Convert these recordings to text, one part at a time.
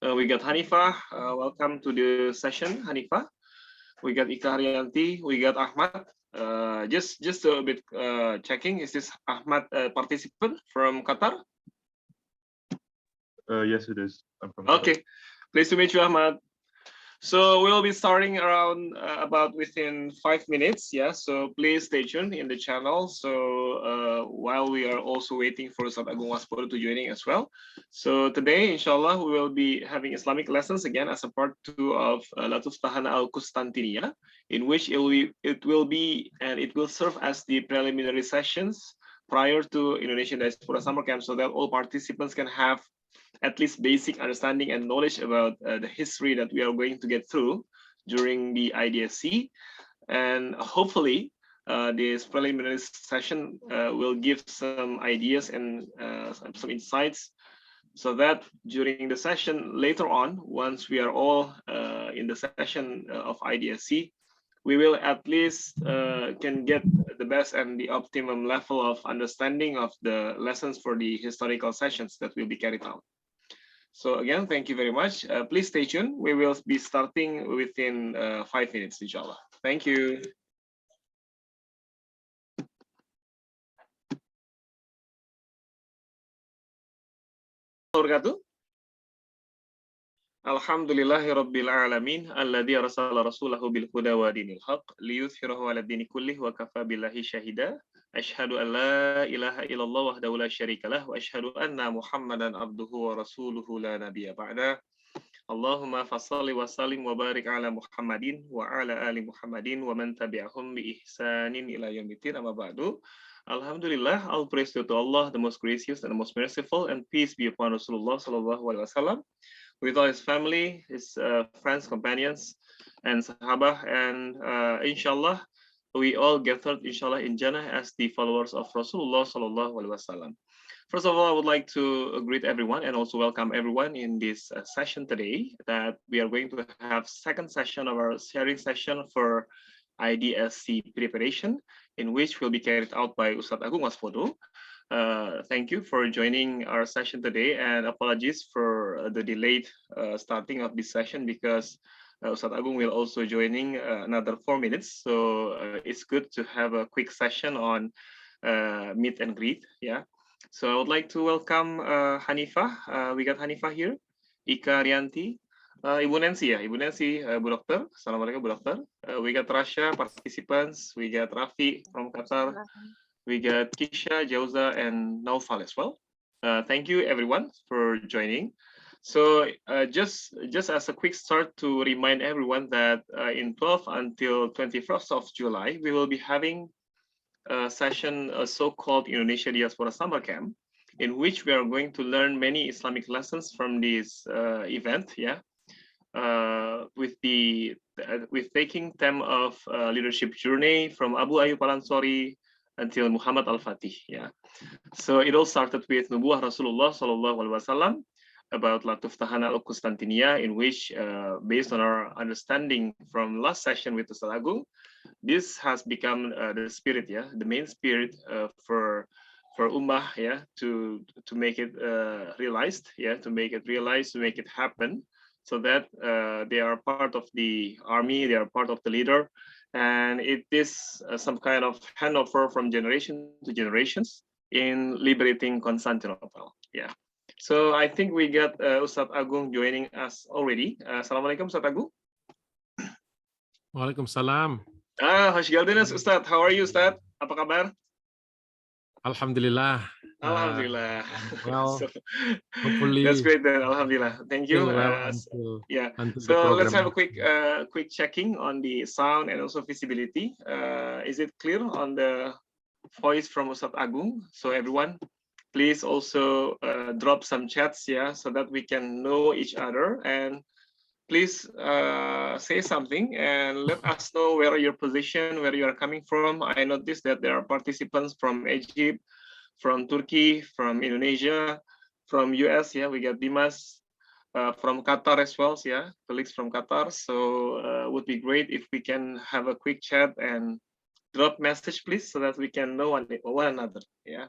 We got Hanifa. Welcome to the session, Hanifa. We got Ika Haryanti. We got Ahmad. Just a bit checking. Is this Ahmad participant from Qatar? Yes, it is. I'm from Okay, pleased to meet you, Ahmad. So we'll be starting around about within 5 minutes. Yeah, so please stay tuned in the channel. So while we are also waiting for Ustaz Agung Waspodo to joining as well. So today, inshallah, we will be having Islamic lessons again as a part 2 of Latuf Tahana al-Qustantiniyah, in which it will serve as the preliminary sessions prior to Indonesian Diaspora Summer Camp, so that all participants can have at least basic understanding and knowledge about the history that we are going to get through during the IDSC. And hopefully, this preliminary session will give some ideas and some insights, so that during the session later on, once we are all in the session of IDSC, we will at least can get the best and the optimum level of understanding of the lessons for the historical sessions that will be carried out. So again, thank you very much. Please stay tuned. We will be starting within 5 minutes, inshallah. Thank you. Alhamdulillahi Rabbil Alamin alladhi arsala rasulahu bil huda wa dinil haq liyudhhirahu ala dini kullih wa kafa billahi shahida. Ashhadu an la ilaha illallah wahdahu la syarika lah wa ashhadu anna Muhammadan abduhu wa rasuluhu la nabiyya ba'da. Allahumma fassalli wa sallim wa barik ala Muhammadin wa ala ali Muhammadin wa man tabi'ahum bi ihsanin ila yaumiddin, amma ba'du. Alhamdulillah, all praise to Allah, the most gracious and the most merciful, and peace be upon Rasulullah sallallahu alaihi wasallam, with all his family, his friends, companions, and sahabah, and inshallah, we all gathered inshallah in Jannah as the followers of Rasulullah sallallahu alaihi wasallam. First of all, I would like to greet everyone and also welcome everyone in this session today, that we are going to have second session of our sharing session for IDSC preparation, in which will be carried out by Ustaz Agung Waspodo. Thank you for joining our session today, and apologies for the delayed starting of this session, because Ustaz Agung will also joining another 4 minutes. So it's good to have a quick session on meet and greet. Yeah. So I would like to welcome Hanifa. We got Hanifa here, Ika Haryanti, Ibu Nancy, Ibu Nancy, Bu Dokter. Assalamualaikum, Bu Dokter. We got Rasha participants. We got Rafi from Qatar. We got Kisha, Jauza, and Naufal as well. Thank you everyone for joining. So just as a quick start, to remind everyone that in 12th until 21st of July, we will be having a session, a so-called Indonesia Diaspora Summer Camp, in which we are going to learn many Islamic lessons from this event. Yeah, with taking theme of leadership journey from Abu Ayyub al-Ansari until Muhammad al-Fatih. Yeah, so it all started with Nubuwah Rasulullah sallallahu alaihi wasallam, about Latuf Tahana al-Qustantiniyah, in which, based on our understanding from last session with Ustaz Agung, this has become the spirit, yeah, the main spirit for Ummah, yeah, to make it realized, yeah, to make it happen, so that they are part of the army, they are part of the leader, and it is some kind of handover from generation to generations in liberating Constantinople. Yeah. So I think we got Ustaz Agung joining us already. Assalamualaikum, Ustaz Agung. Waalaikumsalam. Hoşgeldiniz Ustaz. How are you, Ustaz? Apa kabar? Alhamdulillah. Alhamdulillah. Well, So, hopefully that's great then. Alhamdulillah. Thank you. Yeah. So let's have a quick checking on the sound and also visibility. Is it clear on the voice from Ustaz Agung? So everyone, please also drop some chats, yeah, so that we can know each other, and please say something and let us know where your position, where you are coming from. I noticed that there are participants from Egypt, from Turkey, from Indonesia, from US. Yeah, we got Dimas from Qatar as well. Yeah, colleagues from Qatar. So would be great if we can have a quick chat and drop message, please, so that we can know one another. Yeah.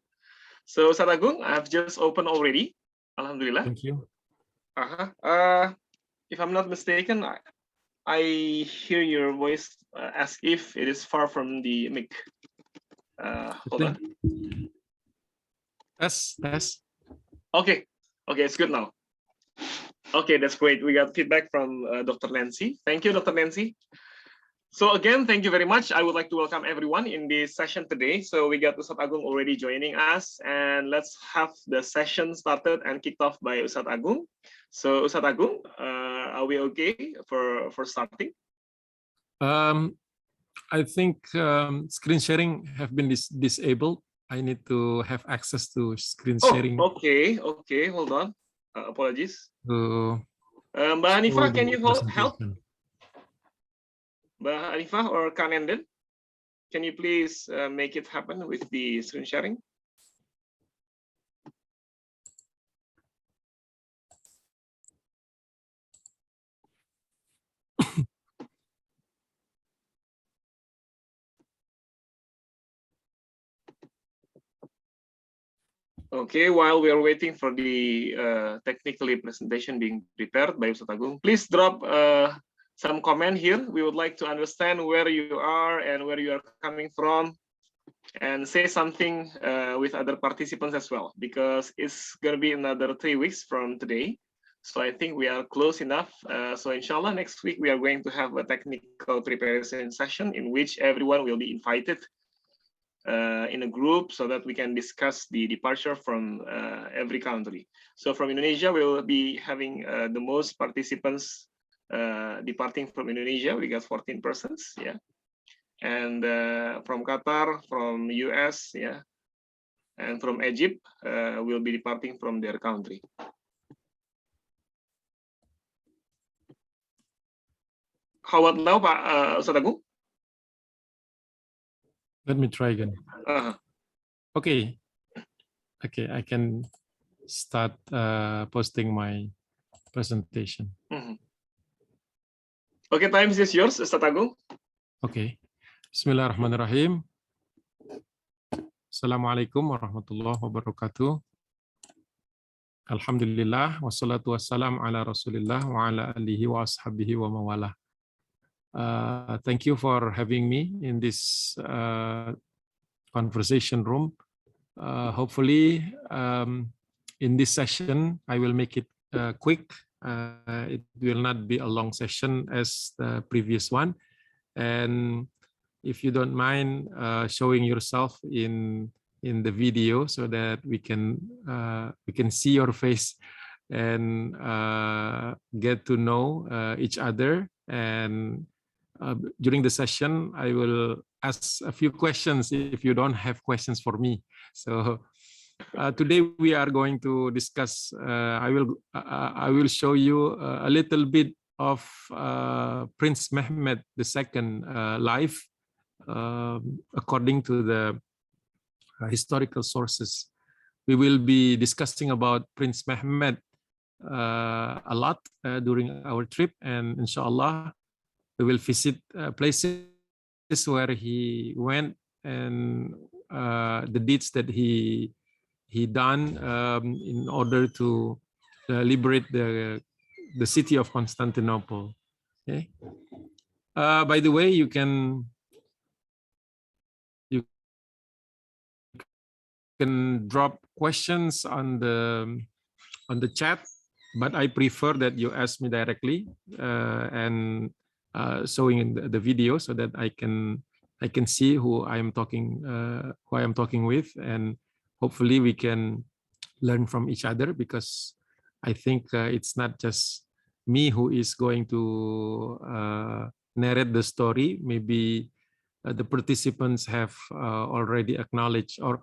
So Ustaz Agung, I've just opened already. Alhamdulillah. Thank you. If I'm not mistaken, I hear your voice as if it is far from the mic. Hold on. Test. Okay, it's good now. Okay, that's great. We got feedback from Dr. Nancy. Thank you, Dr. Nancy. So again, thank you very much. I would like to welcome everyone in this session today. So we got Ustadz Agung already joining us, and let's have the session started and kicked off by Ustadz Agung. So Ustadz Agung, are we okay for starting? I think screen sharing have been disabled. I need to have access to screen sharing. Okay, hold on. Apologies. To Mbak Hanifah, can you help? Mbak Hanifah or Kanenden, can you please make it happen with the screen sharing? Okay, while we are waiting for the technically presentation being prepared by Ustadz Agung, please drop some comment here. We would like to understand where you are and where you are coming from, and say something with other participants as well, because it's going to be another 3 weeks from today. So I think we are close enough. So inshallah, next week we are going to have a technical preparation session in which everyone will be invited in a group so that we can discuss the departure from every country. So from Indonesia, we will be having the most participants departing from Indonesia. We got 14 persons, yeah. And from Qatar, from US, yeah, and from Egypt will be departing from their country. How about now, Pak Ustadz Agung? Let me try again. Okay, I can start posting my presentation. Okay, time is yours, Ustadz Agung. Okay. Bismillahirrahmanirrahim. Assalamualaikum warahmatullahi wabarakatuh. Alhamdulillah, wassalatu wassalam ala rasulillah wa ala alihi wa ashabihi wa mawalah. Thank you for having me in this conversation room. Hopefully, in this session, I will make it quick. It will not be a long session as the previous one. And if you don't mind showing yourself in the video so that we can see your face and get to know each other. And during the session, I will ask a few questions if you don't have questions for me. So today we are going to discuss. I will show you a little bit of Prince Mehmed II life according to the historical sources. We will be discussing about Prince Mehmed a lot during our trip, and inshallah we will visit places where he went and the deeds that he done in order to liberate the city of Constantinople. Okay. By the way, you can drop questions on the chat, but I prefer that you ask me directly and showing in the video so that I can see who I am talking with, and hopefully we can learn from each other, because I think it's not just me who is going to narrate the story. Maybe the participants have already acknowledged or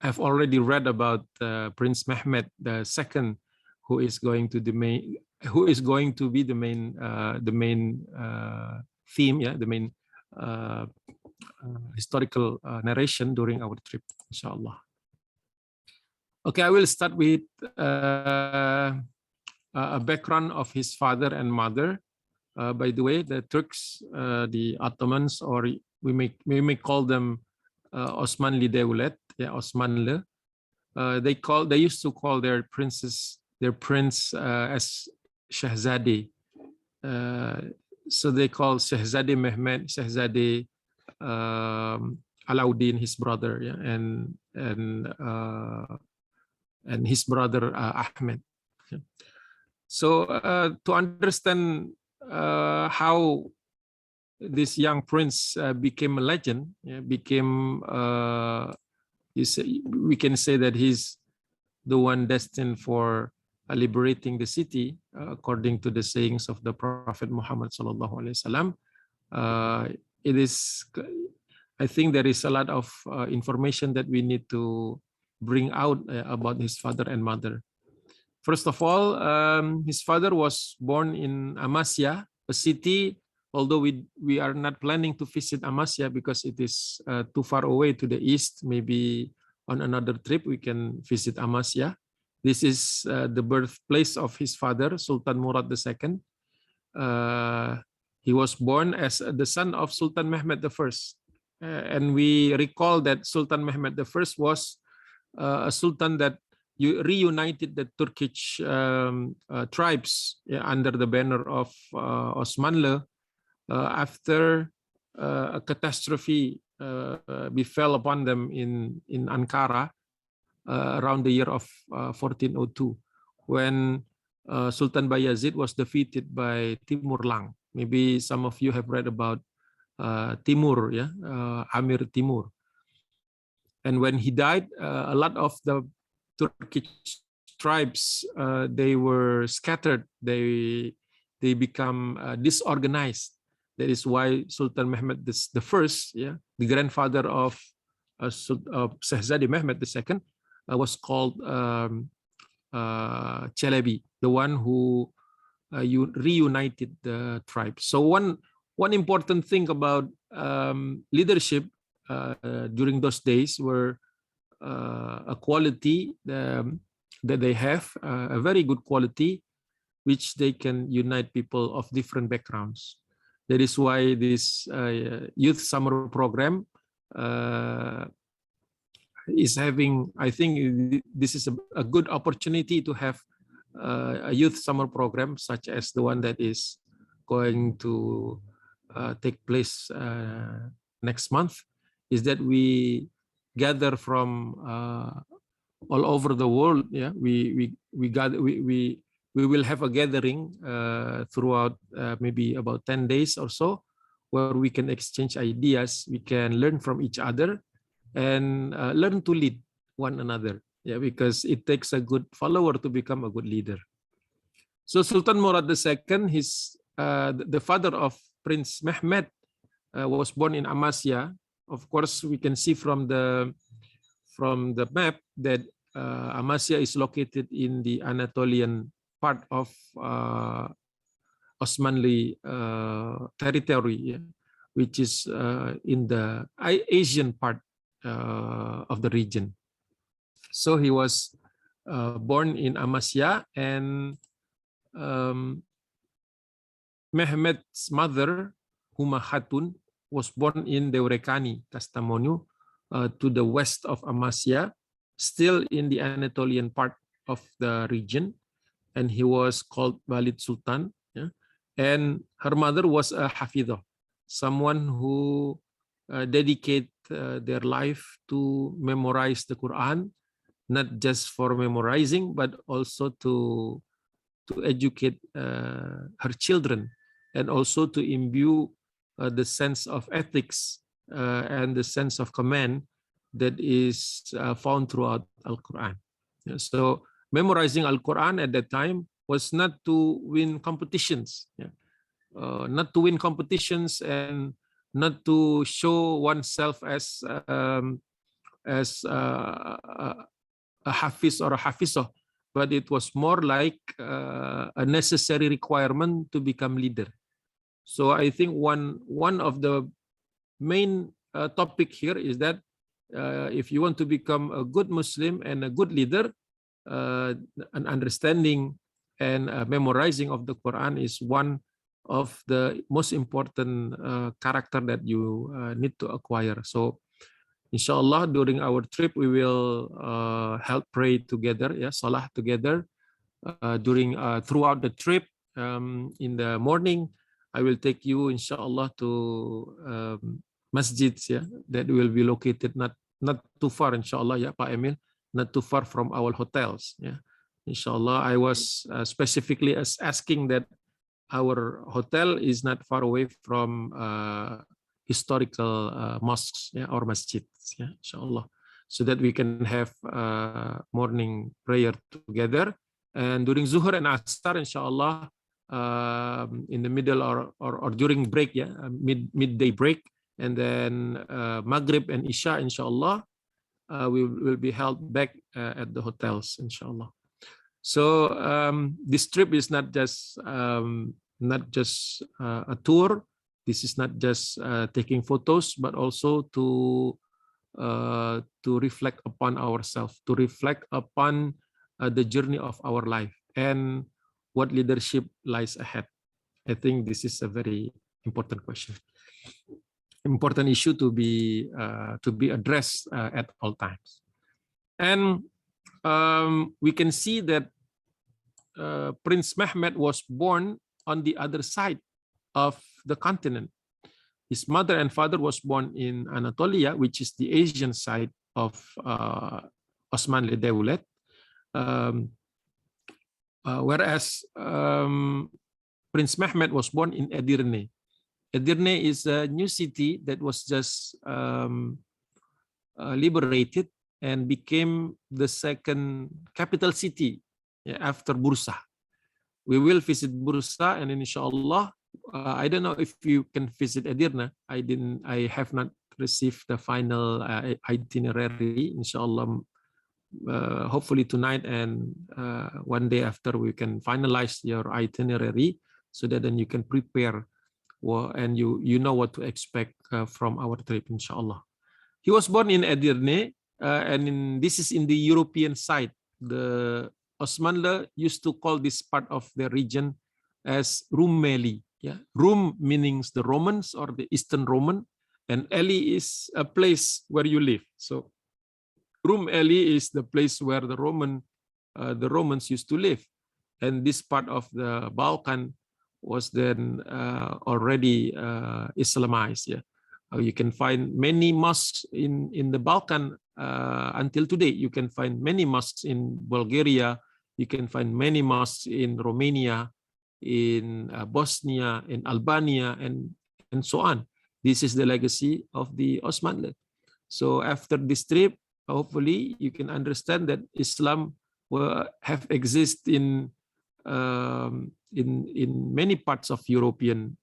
have already read about Prince Mehmed II, who is going to be the main theme, yeah, the main historical narration during our trip, inshallah. Okay, I will start with a background of his father and mother. By the way, the Turks, the Ottomans, or we may call them Osmanli Devlet, yeah, Osmanlı. They used to call their princes their prince as Shahzadi. So they call Shahzadi Mehmed, Shahzadi Alauddin, his brother, yeah, and his brother Ahmed. So to understand how this young prince became a legend, yeah, became we can say that he's the one destined for liberating the city, according to the sayings of the Prophet Muhammad sallallahu alaihi wasallam. It is, I think, there is a lot of information that we need to bring out about his father and mother. First of all, his father was born in Amasya, a city. Although we are not planning to visit Amasya because it is too far away to the east, maybe on another trip we can visit Amasya. This is the birthplace of his father, Sultan Murad II. He was born as the son of Sultan Mehmed I. And we recall that Sultan Mehmed I was a sultan that reunited the Turkish tribes under the banner of Osmanlı. After a catastrophe befell upon them in Ankara around the year of 1402, when Sultan Bayazid was defeated by Timur Lang. Maybe some of you have read about Timur, yeah, Amir Timur. And when he died, a lot of the Turkish tribes, they were scattered. They become disorganized. That is why Sultan Mehmed I, yeah, the grandfather of Shahzadi Mehmed II, was called Chelebi, the one who reunited the tribe. So one important thing about leadership during those days were a quality that they have, a very good quality, which they can unite people of different backgrounds. That is why this youth summer program is having, I think this is a good opportunity to have a youth summer program such as the one that is going to take place next month, is that we gather from all over the world. Yeah, we will have a gathering throughout maybe about 10 days or so, where we can exchange ideas, we can learn from each other, and learn to lead one another. Yeah, because it takes a good follower to become a good leader. So Sultan Murad II, the father of Prince Mehmed, was born in Amasya. Of course, we can see from the map that Amasya is located in the Anatolian part of Osmanli territory, yeah, which is in the Asian part of the region. So he was born in Amasya, and Mehmed's mother, Huma Khatun, was born in Deurekani, Kastamonu, to the west of Amasya, still in the Anatolian part of the region, and he was called Walid Sultan. Yeah? And her mother was a Hafidhah, someone who dedicate their life to memorize the Quran, not just for memorizing, but also to educate her children, and also to imbue the sense of ethics and the sense of command that is found throughout Al-Quran. Yeah, so memorizing Al-Quran at that time was not to win competitions, yeah. Not to win competitions, and not to show oneself as a hafiz or a hafizah, but it was more like a necessary requirement to become leader. So I think one of the main topic here is that if you want to become a good Muslim and a good leader, an understanding and memorizing of the Quran is one of the most important character that you need to acquire. So inshallah, during our trip, we will help pray together, yeah, salah together, during throughout the trip. In the morning, I will take you, inshallah, to masjids, yeah, that will be located not too far, inshallah, yeah, Pak Emil, not too far from our hotels, yeah. Inshallah, I was specifically asking that our hotel is not far away from historical mosques, yeah, or masjids, yeah, inshallah, so that we can have morning prayer together. And during Zuhur and Asar, inshallah, in the middle or during break, yeah, midday break, and then Maghrib and Isha, inshallah, we will be held back at the hotels, inshallah. So this trip is not just a tour. This is not just taking photos, but also to reflect upon ourselves, to reflect upon the journey of our life and what leadership lies ahead. I think this is a very important question, important issue to be addressed at all times. And we can see that Prince Mehmed was born on the other side of the continent. His mother and father was born in Anatolia, which is the Asian side of Osmanli Devlet, whereas Prince Mehmed was born in Edirne. Edirne is a new city that was just liberated and became the second capital city after Bursa. We will visit Bursa, and inshallah, I don't know if you can visit Edirne. I have not received the final itinerary. Inshallah, hopefully tonight and one day after we can finalize your itinerary, so that then you can prepare and you know what to expect from our trip, inshallah. He was born in Edirne, and this is in the European side. The Osmanli used to call this part of the region as Rumeli. Yeah, Rum means the Romans or the Eastern Roman, and Eli is a place where you live. So Rum Eli is the place where the Romans used to live, and this part of the Balkan was then already Islamized. Yeah, you can find many mosques in the Balkan until today. You can find many mosques in Bulgaria. You can find many mosques in Romania, in Bosnia, in Albania, and so on. This is the legacy of the Osmanli. So after this trip, hopefully you can understand that Islam will have existed in many parts of European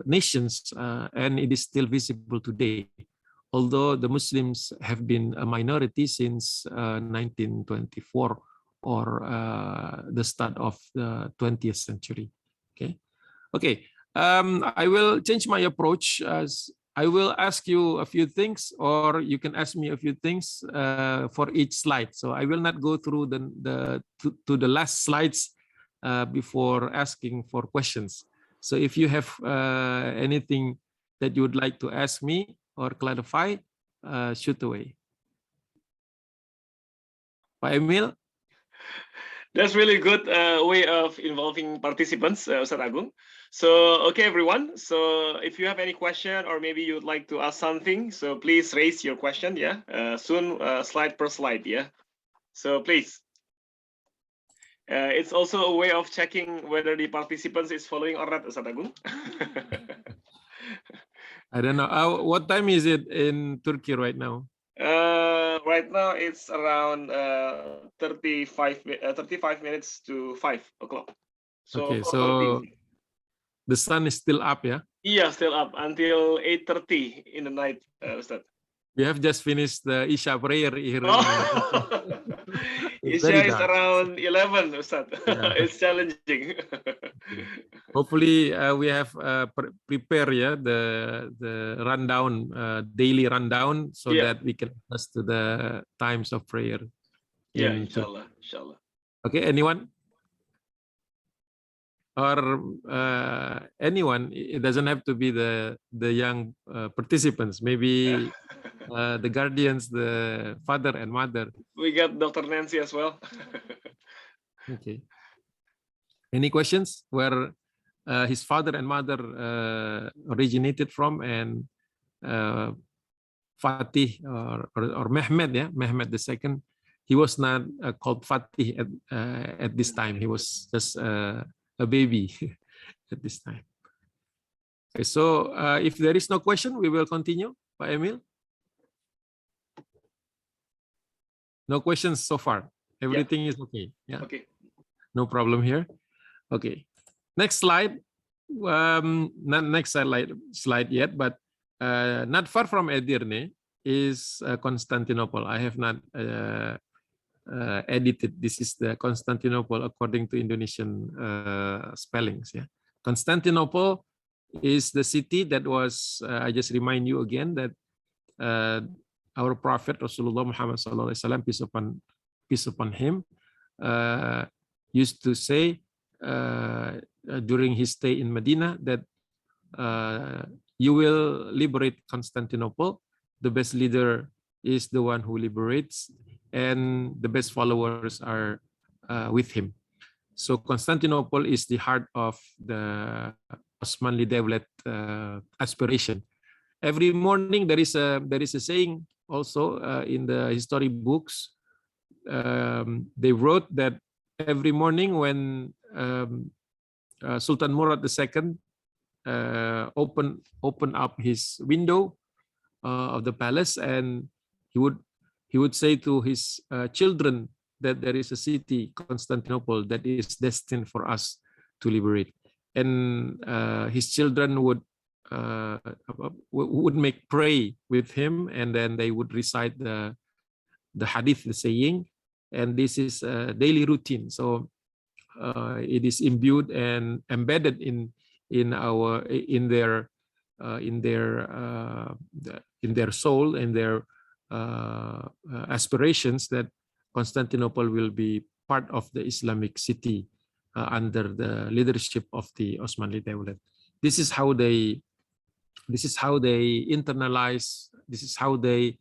nations, and it is still visible today. Although the Muslims have been a minority since 1924 or the start of the 20th century. Okay. I will change my approach. As I will ask you a few things, or you can ask me a few things for each slide. So I will not go through to the last slides before asking for questions. So if you have anything that you would like to ask me or clarify, shoot away. Pak Emil? That's really good way of involving participants, Ustaz Agung. So, okay, everyone. So if you have any question or maybe you would like to ask something, so please raise your question, yeah? Soon, slide per slide, yeah? So please. It's also a way of checking whether the participants is following or not, Ustaz Agung. I don't know. What time is it in Turkey right now? Right now it's around 35 minutes to 5 o'clock. So okay, so the sun is still up, yeah? Yeah, still up until 8:30 in the night, Ustaz. We have just finished the Isha prayer here. Isha is around 11, Ustaz. Yeah. It's challenging. Hopefully, we have prepared the rundown, daily rundown, so that we can adjust to the times of prayer. Yeah, inshallah. Okay, anyone? Or anyone? It doesn't have to be the young participants. Maybe the guardians, the father and mother. We got Dr. Nancy as well. Okay. Any questions where his father and mother originated from? And Fatih or Mehmed, yeah, Mehmed II, he was not called Fatih at this time. He was just a baby at this time. Okay, so if there is no question, we will continue. Pak Emil? No questions so far. Everything is okay. Yeah. Okay. No problem here. Okay. Next slide. Not next slide yet, but not far from Edirne is Constantinople. I have not edited. This is the Constantinople according to Indonesian spellings. Yeah, Constantinople is the city that was. I just remind you again that our Prophet Rasulullah Muhammad SAW, peace upon him, used to say during his stay in Medina that you will liberate Constantinople. The best leader is the one who liberates, and the best followers are with him. So Constantinople is the heart of the Osmanli Devlet aspiration. Every morning there is a saying also in the history books. They wrote that every morning when Sultan Murad II open up his window of the palace, and he would say to his children that there is a city, Constantinople, that is destined for us to liberate. And his children would make pray with him, and then they would recite the hadith, the saying, and this is a daily routine. So it is imbued and embedded in their soul, in their aspirations, that Constantinople will be part of the Islamic city under the leadership of the Osmanli Devlet. This is how they internalize. This is how they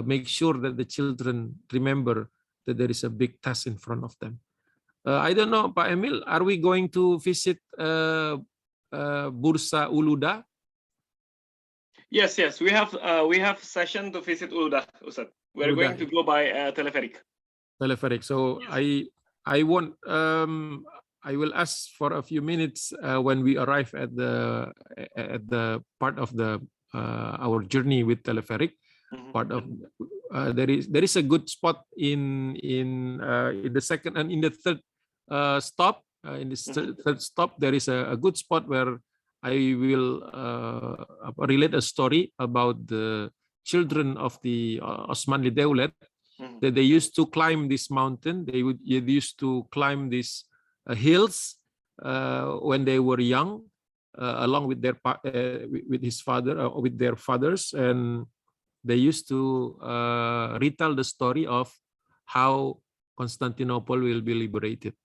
make sure that the children remember that there is a big task in front of them. I don't know, Pak Emil, are we going to visit Bursa Uluda? Yes, we have session to visit Uluda, Ustad. We're going to go by teleferic. Teleferic. So yes. I won't. I will ask for a few minutes when we arrive at the part of the our journey with teleferic. Mm-hmm. Part of there is a good spot in the second and in the third stop. In the third stop, there is a good spot where I will relate a story about the children of the Osmanli Devlet. That they used to climb this mountain. They used to climb these hills when they were young, along with with his father or with their fathers, and they used to retell the story of how Constantinople will be liberated.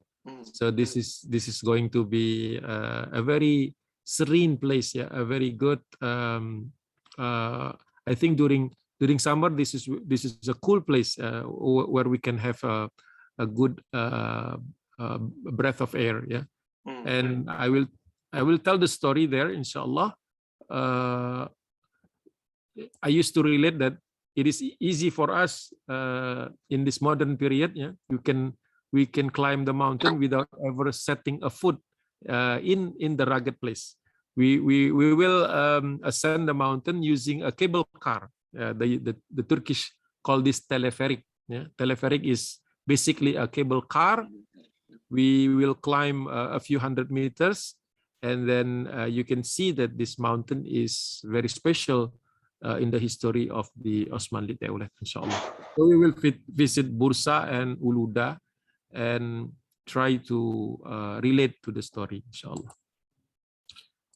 So this is going to be a very serene place, yeah, a very good. I think during summer, this is a cool place where we can have a good breath of air, yeah. And I will tell the story there, inshallah. I used to relate that it is easy for us in this modern period, yeah. We can climb the mountain without ever setting a foot in the rugged place. We will ascend the mountain using a cable car. The Turkish call this teleferic. Yeah? Teleferic is basically a cable car. We will climb a few hundred meters, and then you can see that this mountain is very special in the history of the Osmanli Devlet, inshallah. So we will visit Bursa and Uluda and try to relate to the story, inshallah.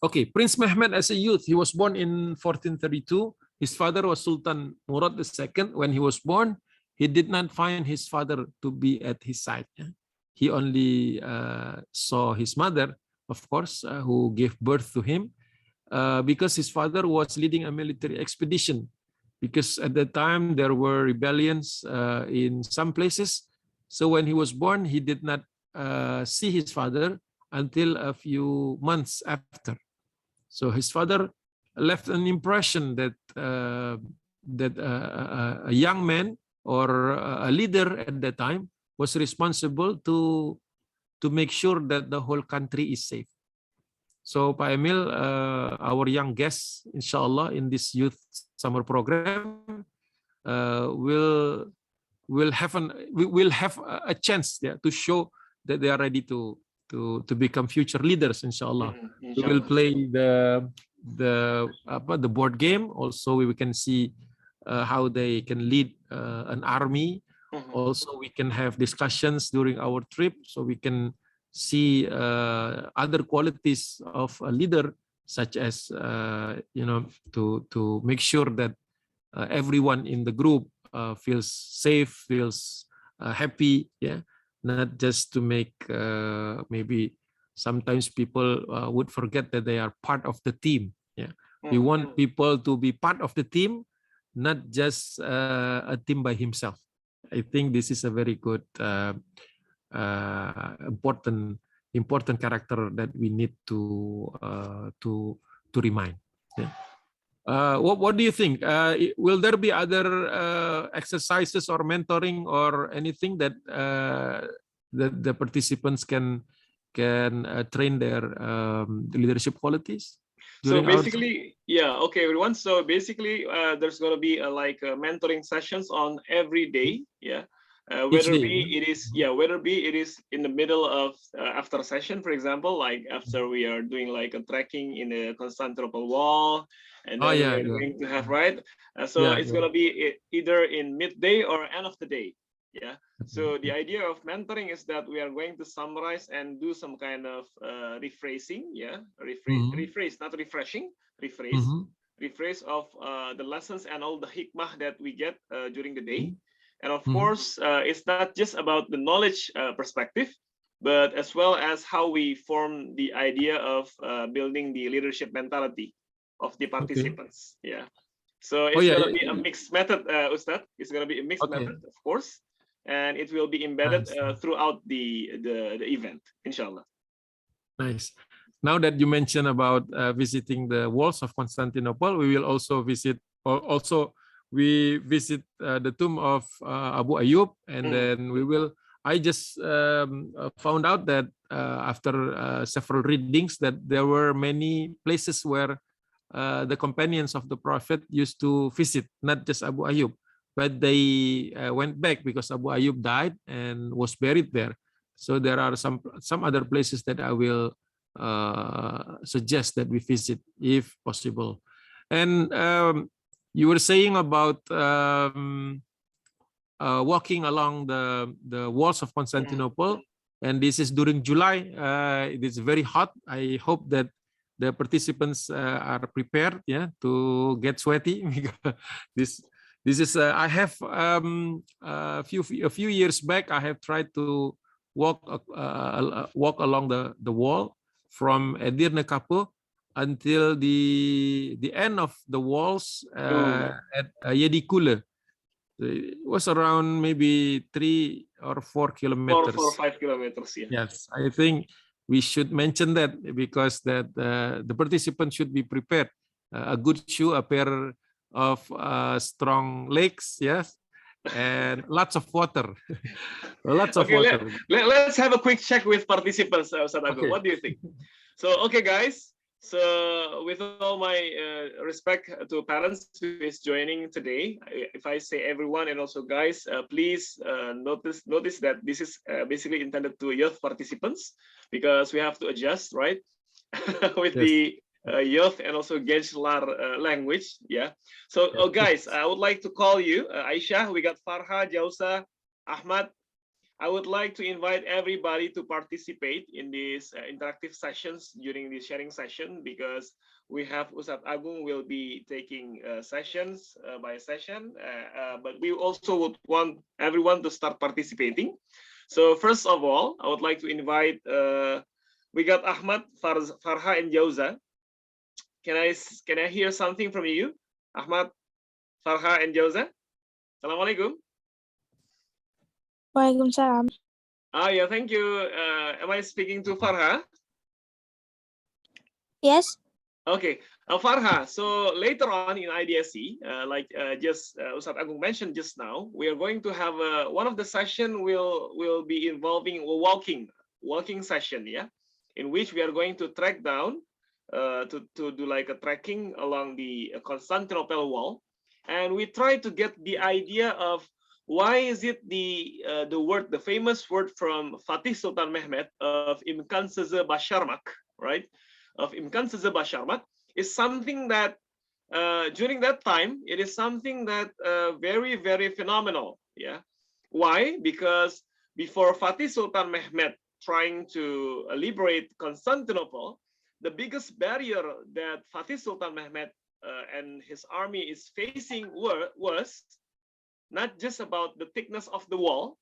Okay, Prince Mehmed as a youth, he was born in 1432. His father was Sultan Murad II. When he was born, he did not find his father to be at his side. He only saw his mother, of course, who gave birth to him, because his father was leading a military expedition. Because at that time, there were rebellions in some places. So when he was born, he did not see his father until a few months after. So his father left an impression that a young man or a leader at that time was responsible to make sure that the whole country is safe. So Pak Emil, our young guest, inshallah, in this youth summer program, will have a chance, yeah, to show that they are ready to become future leaders, inshallah. We will play the board game. Also, we can see how they can lead an army. Also, we can have discussions during our trip, so we can see other qualities of a leader, such as to make sure that everyone in the group feels safe, feels happy, yeah, not just to make maybe sometimes people would forget that they are part of the team. Yeah, we want people to be part of the team, not just a team by himself. I think this is a very good important character that we need to remind. Yeah. What do you think? Will there be other exercises or mentoring or anything that the participants can train their leadership qualities? So basically, yeah, okay, everyone. So basically, there's going to be mentoring sessions on every day, yeah. Whether it is in the middle of after session, for example, like after we are doing like a trekking in the Constantinople wall, and then we're going to have it's going to be either in midday or end of the day. Yeah. So the idea of mentoring is that we are going to summarize and do some kind of rephrasing, rephrase, not refreshing, rephrase of the lessons and all the hikmah that we get during the day. And of course, it's not just about the knowledge perspective, but as well as how we form the idea of building the leadership mentality of the participants. Yeah. So it's going to be a mixed method, Ustad. It's going to be a mixed method, of course, and it will be embedded throughout the event, inshallah. Nice. Now that you mentioned about visiting the walls of Constantinople, we will also visit. We visit the tomb of Abu Ayyub, and then we will. I just found out that after several readings that there were many places where the companions of the Prophet used to visit, not just Abu Ayyub, but they went back because Abu Ayyub died and was buried there. So there are some other places that I will suggest that we visit if possible. And you were saying about walking along the walls of Constantinople, and this is during July. It is very hot. I hope that the participants are prepared, yeah, to get sweaty. This is I have a few years back I have tried to walk along the wall from Edirne Kapı until the end of the walls at Yedikule. It was around maybe 3 or 4 kilometers. 4 or 5 kilometers, yeah. Yes, I think we should mention that because that the participants should be prepared. A good shoe, a pair of strong legs, yes, and lots of water. Lots of water. Let's have a quick check with participants, Ustad Agung. What do you think? So, okay, guys. So, with all my respect to parents who is joining today, if I say everyone and also guys, please notice that this is basically intended to youth participants because we have to adjust, right, with the youth and also Genslar language. Yeah. So, guys, I would like to call you Aisyah. We got Farha, Jausa, Ahmad. I would like to invite everybody to participate in these interactive sessions during this sharing session because we have Ustad Agung will be taking sessions by session, but we also would want everyone to start participating. So first of all, I would like to invite, we got Ahmad, Farha, and Jauza. Can I hear something from you? Ahmad, Farha, and Jauza? Assalamualaikum. Waalaikumsalam. Yeah, thank you. Am I speaking to Farha? Yes. Okay, Farha, so later on in IDSC, Ustadz Agung mentioned just now, we are going to have one of the session will be involving a walking session, yeah, in which we are going to track down, to do like a trekking along the Constantinople wall, and we try to get the idea of why is it the famous word from Fatih Sultan Mehmet of Imkan Seze Basharmak, right? Of Imkan Seze Basharmak is something that during that time it is something that very very phenomenal. Yeah, why? Because before Fatih Sultan Mehmet trying to liberate Constantinople, the biggest barrier that Fatih Sultan Mehmet and his army is facing was not just about the thickness of the wall,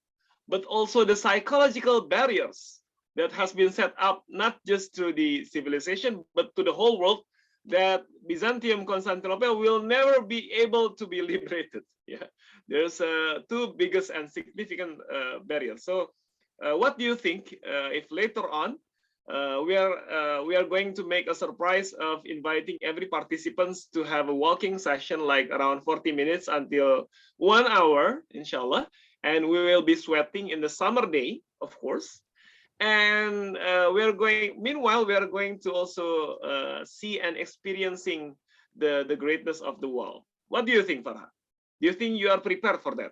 but also the psychological barriers that has been set up not just to the civilization, but to the whole world, that Byzantium Constantinople will never be able to be liberated. Yeah, there's two biggest and significant barriers. So what do you think if later on we are going to make a surprise of inviting every participants to have a walking session like around 40 minutes until 1 hour, inshallah, and we will be sweating in the summer day, of course. And meanwhile, we are going to also see and experiencing the greatness of the wall. What do you think, Farha? Do you think you are prepared for that?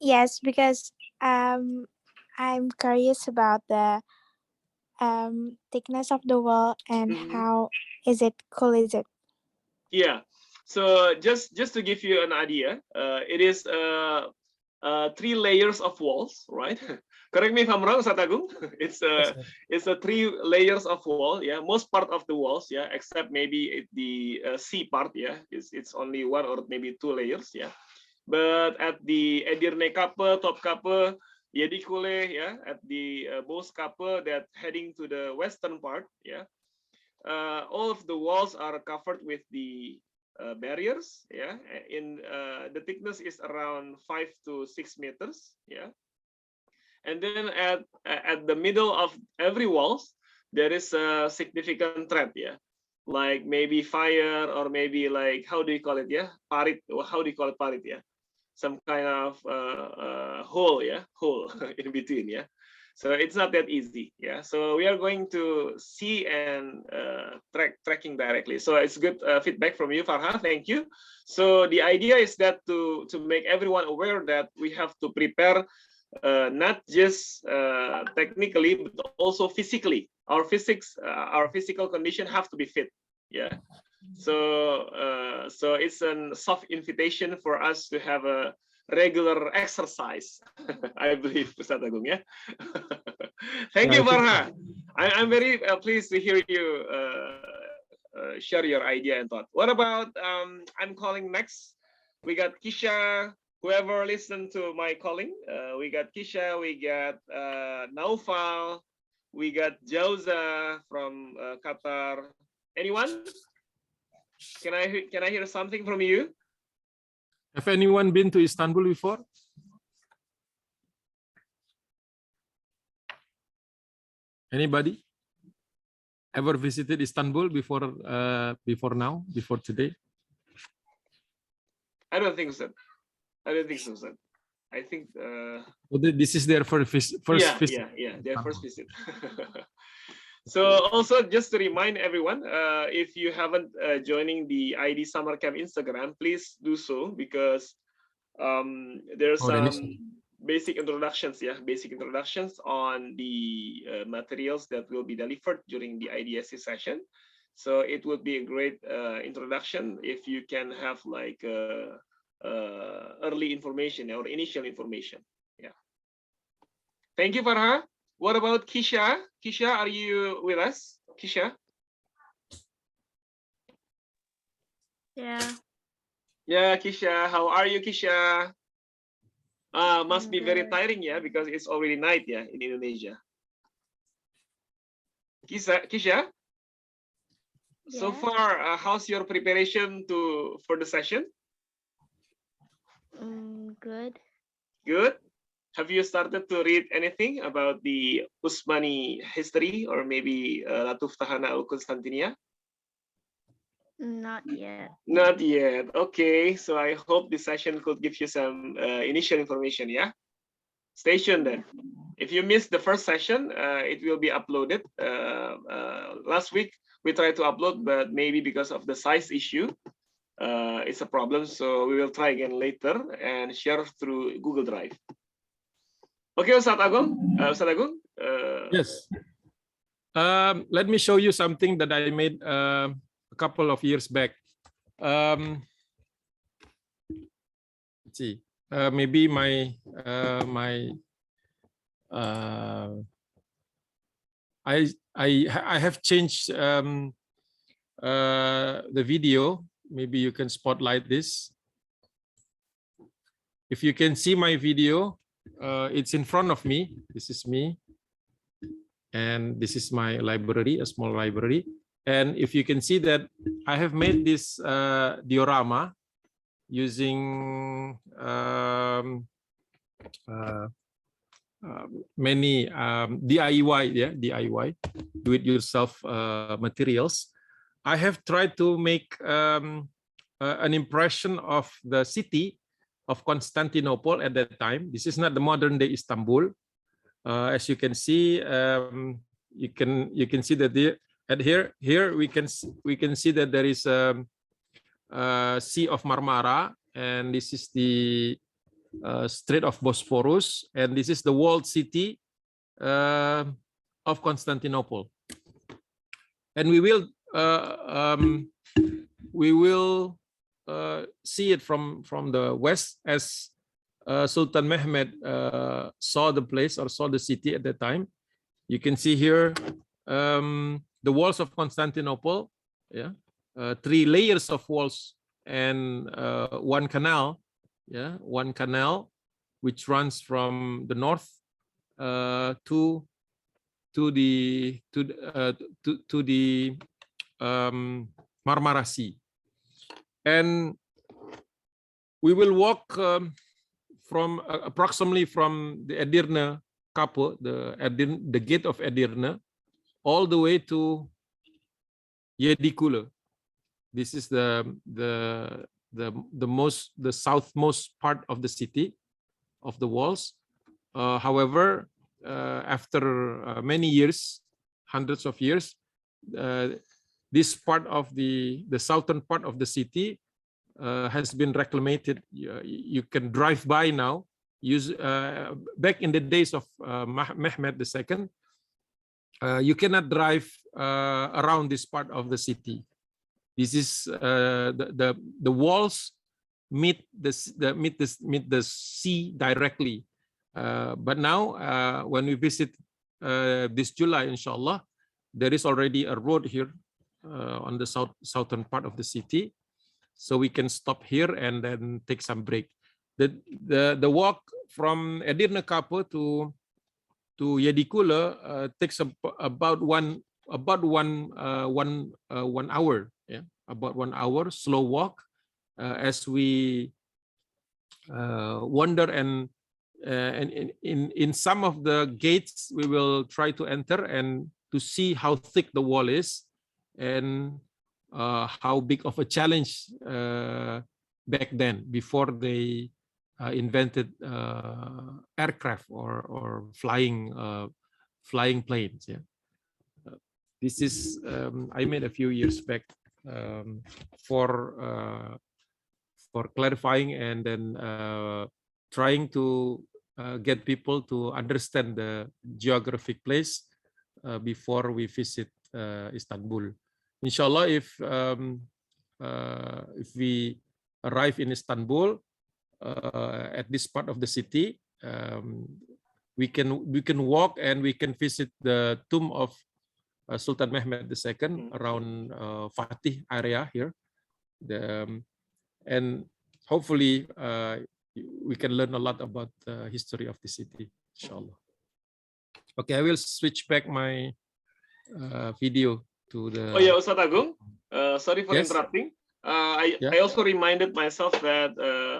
Yes, because I'm curious about the thickness of the wall and how is it it? Yeah. So just to give you an idea, it is 3 layers of walls, right? Correct me if I'm wrong, Ustadz Agung. It's a 3 layers of wall. Yeah, most part of the walls. Yeah, except maybe the C part. Yeah, it's only 1 or maybe 2 layers. Yeah, but at the Edirne Kappe, Top Kappe, Yedikule, yeah, at the Bos Kappe that heading to the western part. Yeah. All of the walls are covered with the barriers. Yeah, in the thickness is around 5 to 6 meters. Yeah, and then at the middle of every walls there is a significant threat. Yeah, like maybe fire or maybe like, how do you call it? Yeah, parit. How do you call it, parit? Yeah, some kind of hole. Yeah, hole in between. Yeah. So it's not that easy. Yeah. So we are going to see and tracking directly. So it's good feedback from you, Farha. Thank you. So the idea is that to make everyone aware that we have to prepare not just technically, but also physically. Our physical condition have to be fit. Yeah. So so it's a soft invitation for us to have a regular exercise. I believe, Ustadz Agung. Yeah. Thank you, Farha. I'm very pleased to hear you share your idea and thought. What about I'm calling next. We got Kisha. Whoever listened to my calling, we got Kisha, we got Naufal, we got Jauza from Qatar. Anyone? Can I hear something from you? Have anyone been to Istanbul before? Anybody ever visited Istanbul before before today? I don't think so. I don't think so, sir. I think this is their first visit. Their first visit. So also just to remind everyone, if you haven't joining the ID Summer Camp Instagram, please do so, because there's some basic introductions, basic introductions on the materials that will be delivered during the IDSC session. So it would be a great introduction if you can have like early information or initial information. Yeah. Thank you, Farha. What about Kisha? Kisha, are you with us? Kisha? Yeah. Yeah, Kisha. How are you, Kisha? Must be very tiring, yeah, because it's already night, yeah, in Indonesia. Kisha? So far, how's your preparation for the session? Good. Good. have you started to read anything about the Usmani history or maybe Latuf Tahana al Constantinia? Not yet. Not yet. Okay, so I hope this session could give you some initial information. Yeah, stay tuned then. If you missed the first session, it will be uploaded. Last week we tried to upload, but maybe because of the size issue, it's a problem. So we will try again later and share through Google Drive. Okay, Ustadz Agung. Ustadz Agung. Yes. Let me show you something that I made a couple of years back. Let's see. Maybe I have changed the video. Maybe you can spotlight this. If you can see my video, it's in front of me. This is me. And this is my library, a small library. And if you can see that I have made this diorama using many DIY, yeah, DIY, do-it-yourself materials. I have tried to make an impression of the city of Constantinople at that time. This is not the modern day Istanbul. As you can see, you can see that here we can see that there is a Sea of Marmara, and this is the Strait of Bosphorus, and this is the walled city of Constantinople. And we will see it from the west as Sultan Mehmed saw the place or saw the city at that time. You can see here the walls of Constantinople, yeah, 3 layers of walls and one canal, yeah, one canal which runs from the north to the Marmara Sea. And we will walk from approximately from the Edirne Kapo, the gate of Edirne, all the way to Yedikule. This is the southmost part of the city, of the walls. However, after many years, hundreds of years, this part of the southern part of the city has been reclaimed. You can drive by now. Back in the days of Mehmed II, you cannot drive around this part of the city. This is the walls meet the sea directly. But now, when we visit this July, inshallah, there is already a road here on the southern part of the city, so we can stop here and then take some break. The walk from Edirne Kapo to Yedikule takes about one hour. Yeah, about 1 hour slow walk as we wander, and in some of the gates we will try to enter and to see how thick the wall is and how big of a challenge back then, before they invented aircraft or flying planes. Yeah, this is I made a few years back for clarifying and then trying to get people to understand the geographic place before we visit Istanbul. Inshallah, if we arrive in Istanbul at this part of the city, we can walk and we can visit the tomb of Sultan Mehmed II around Fatih area here, and hopefully we can learn a lot about the history of the city, inshallah. Okay, I will switch back my video to the. Oh yeah, Ustadz Agung, sorry for Yes? interrupting. I also reminded myself that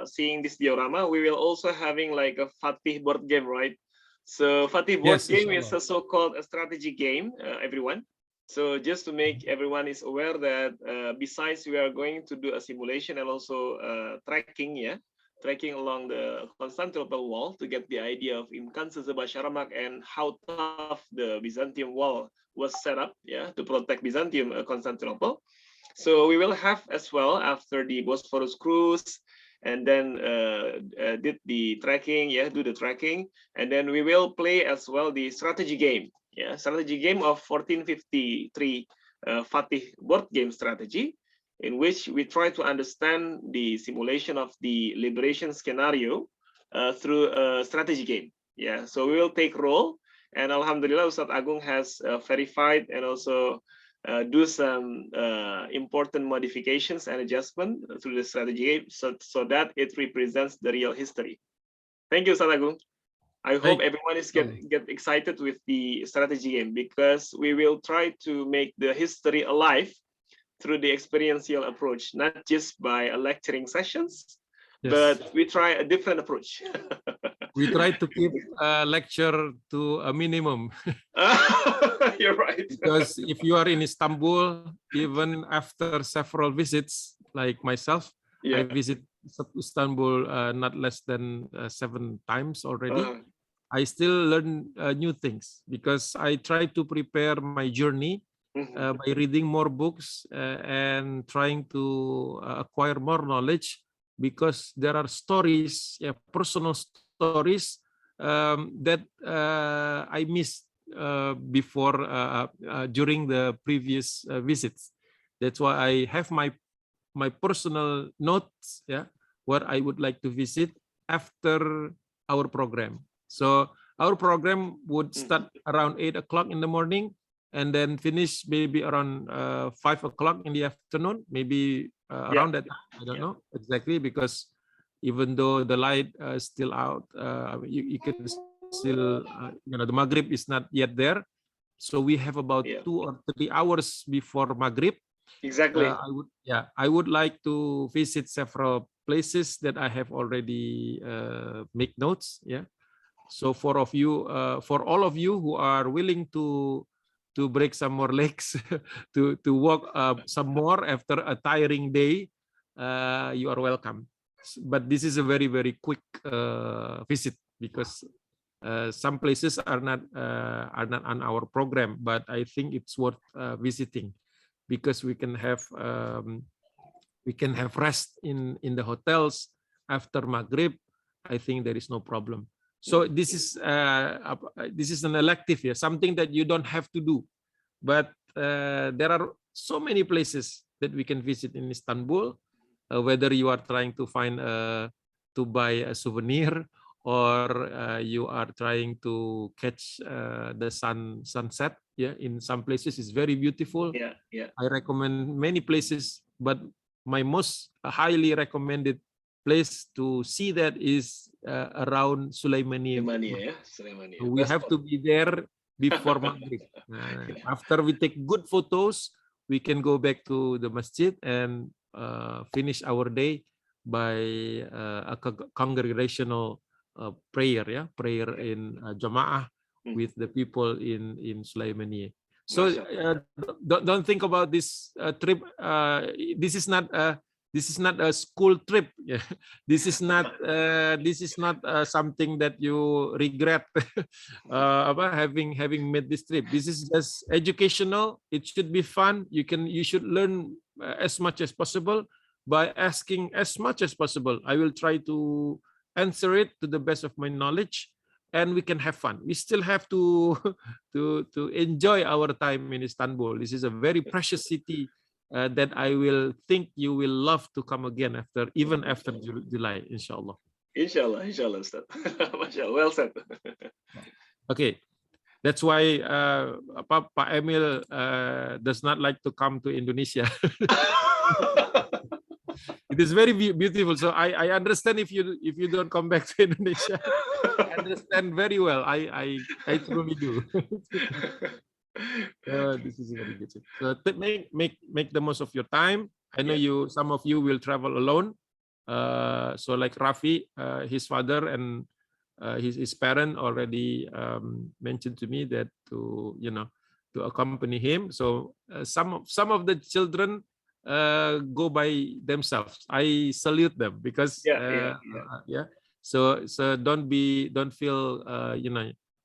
seeing this diorama, we will also having like a Fatih board game, right? So Fatih board game is a so-called a strategy game, everyone. So just to make everyone is aware that besides we are going to do a simulation and also tracking, tracking along the Constantinople wall to get the idea of Imkan Sezebasharamak and how tough the Byzantium wall was set up, to protect Byzantium Constantinople. So we will have as well after the Bosphorus cruise, and then did the tracking, do the tracking, and then we will play as well the strategy game, strategy game of 1453 Fatih board game strategy, in which we try to understand the simulation of the liberation scenario through a strategy game. So we will take role, and Alhamdulillah, Ustadz Agung has verified and also do some important modifications and adjustment through the strategy game, so that it represents the real history. Thank you, Ustadz Agung. I hope everyone is get excited with the strategy game, because we will try to make the history alive through the experiential approach, not just by lecturing sessions, but we try a different approach. We try to keep lecture to a minimum. You're right. Because if you are in Istanbul, even after several visits, like myself, I visit Istanbul not less than 7 times already. I still learn new things, because I try to prepare my journey by reading more books and trying to acquire more knowledge, because there are stories, personal stories that I missed before during the previous visits. That's why I have my personal notes, where I would like to visit after our program. So our program would start around 8 o'clock in the morning, and then finish maybe around 5 o'clock in the afternoon, maybe around that time. I don't know exactly, because even though the light is still out, you can still, the Maghrib is not yet there. So we have about 2 or 3 hours before Maghrib. Exactly. I would like to visit several places that I have already make notes. So for all of you who are willing to break some more legs, to walk some more after a tiring day, you are welcome. But this is a very, very quick visit, because some places are not on our program, but I think it's worth visiting, because we can have rest in the hotels after Maghrib. I think there is no problem. So this is an elective, something that you don't have to do, but there are so many places that we can visit in Istanbul, whether you are trying to find to buy a souvenir, or you are trying to catch the sunset. In some places it's very beautiful. I recommend many places, but my most highly recommended place to see that is around Sulaimania. We have to be there before Maghrib. After we take good photos, we can go back to the masjid and finish our day by a congregational prayer in Jamaah with the people in Sulaimania. So don't think about this trip. This is not a school trip. This is not something that you regret about having made this trip. This is just educational. It should be fun. You should learn as much as possible by asking as much as possible. I will try to answer it to the best of my knowledge, and we can have fun. We still have to enjoy our time in Istanbul. This is a very precious city that I will think you will love to come again even after July, inshallah. Inshallah, Ustaz. Mashallah, well said. Okay, that's why Pak Emil does not like to come to Indonesia. It is very beautiful. So I understand if you don't come back to Indonesia. I understand very well. I truly do. This is very good. So make the most of your time. I know some of you will travel alone. So like Rafi, his father and his parent already mentioned to me that to accompany him. So some of the children go by themselves. I salute them because So don't feel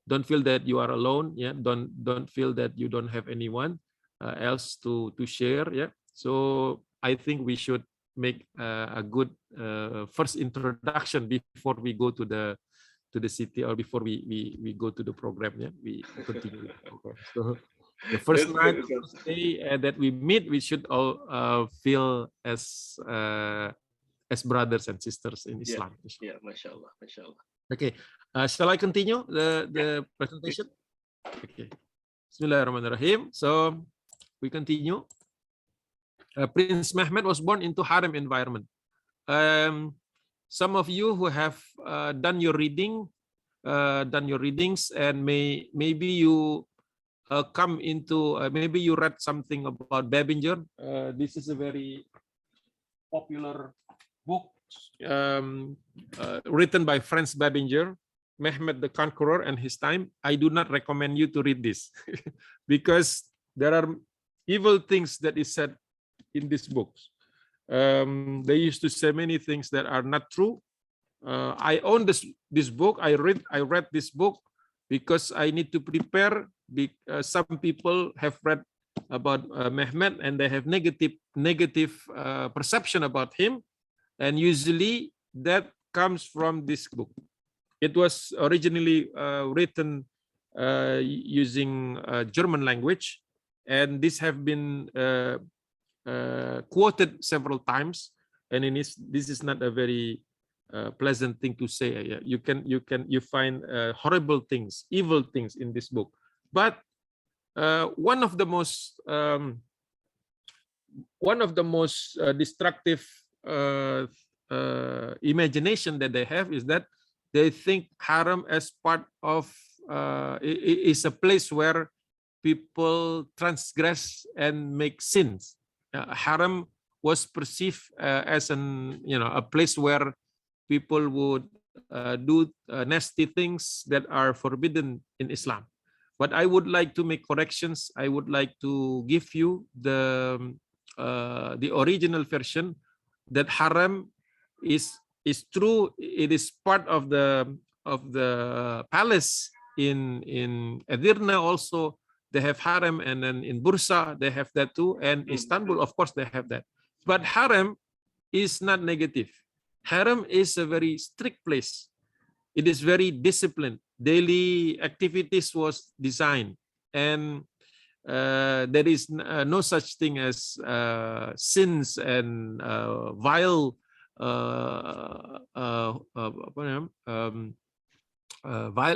don't feel that you are alone. Yeah, don't feel that you don't have anyone else to share. Yeah. So I think we should make a good first introduction before we go to the city, or before we go to the program. Yeah, we continue with the program. So the first night, first day that we meet, we should all feel as brothers and sisters in Islam. Yeah, mashallah, mashallah. Okay, shall I continue the presentation? Okay, Bismillahirrahmanirrahim. So we continue. Prince Mehmed was born into harem environment. Some of you who have done your readings, and maybe you come into maybe you read something about Babinger. This is a very popular book written by Franz Babinger, Mehmed the Conqueror and His Time. I do not recommend you to read this because there are evil things that is said in these books. They used to say many things that are not true. I own this book. I read this book because I need to prepare. Some people have read about Mehmed and they have negative perception about him, and usually that comes from this book. It was originally written using German language, and this have been quoted several times, and this is not a very pleasant thing to say. You find horrible things, evil things in this book. But one of the most destructive imagination that they have is that they think harem as part of is a place where people transgress and make sins. Harem was perceived as a place where people would do nasty things that are forbidden in Islam. But I would like to make corrections. I would like to give you the original version that harem is true. It is part of the palace in Edirne also. They have harem, and then in Bursa they have that too, and Istanbul, of course, they have that. But harem is not negative. Harem is a very strict place. It is very disciplined. Daily activities was designed, and there is no such thing as sins and vile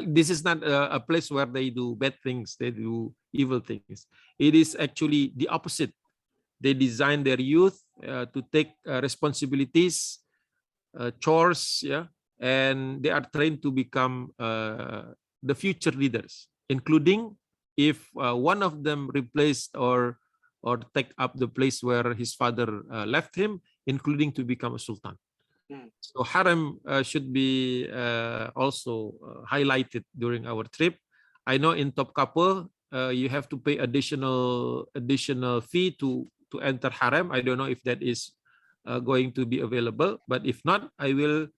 this is not a place where they do bad things, they do evil things. It is actually the opposite. They design their youth to take responsibilities, chores, and they are trained to become the future leaders, including if one of them replaced or take up the place where his father left him, including to become a sultan. So harem should be also highlighted during our trip. I know in Topkapi you have to pay additional fee to enter harem. I don't know if that is going to be available, but if not, I will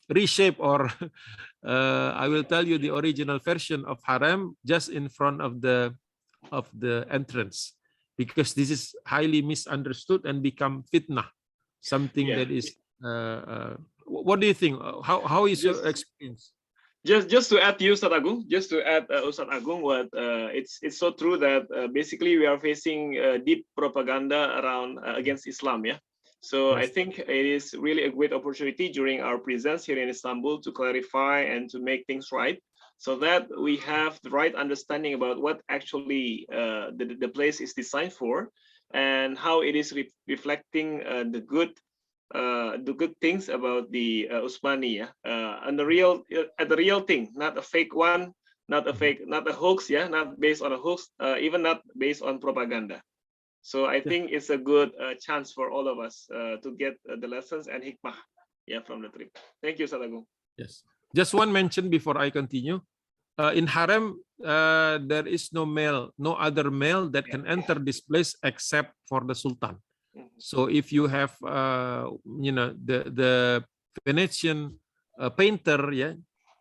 reshape, or I will tell you the original version of harem just in front of the entrance, because this is highly misunderstood and become fitnah, something that is what do you think? How is your experience? Just to add you, Ustaz Agung, Ustaz Agung, what it's so true that basically we are facing deep propaganda around against Islam, So I think it is really a great opportunity during our presence here in Istanbul to clarify and to make things right, so that we have the right understanding about what actually the place is designed for, and how it is reflecting the good things about the Usmani, and the real thing, not a fake one, not a fake, not a hoax, yeah, not based on a hoax, even not based on propaganda. So I think it's a good chance for all of us to get the lessons and hikmah, yeah, from the trip. Thank you, Ustaz Agung. Yes. Just one mention before I continue. In harem, there is no other male that can enter this place except for the sultan. So if you have, the Venetian painter, yeah,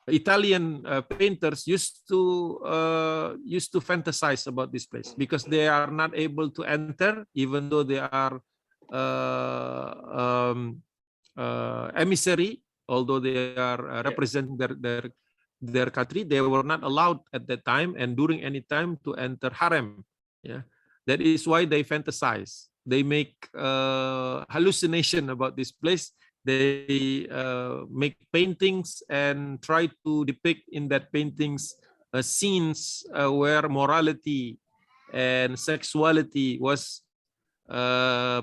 Italian painters used to fantasize about this place because they are not able to enter, even though they are emissary, although they are representing their country, they were not allowed at that time and during any time to enter harem. Yeah, that is why they fantasize. They make hallucination about this place. They make paintings and try to depict in that paintings scenes where morality and sexuality was, to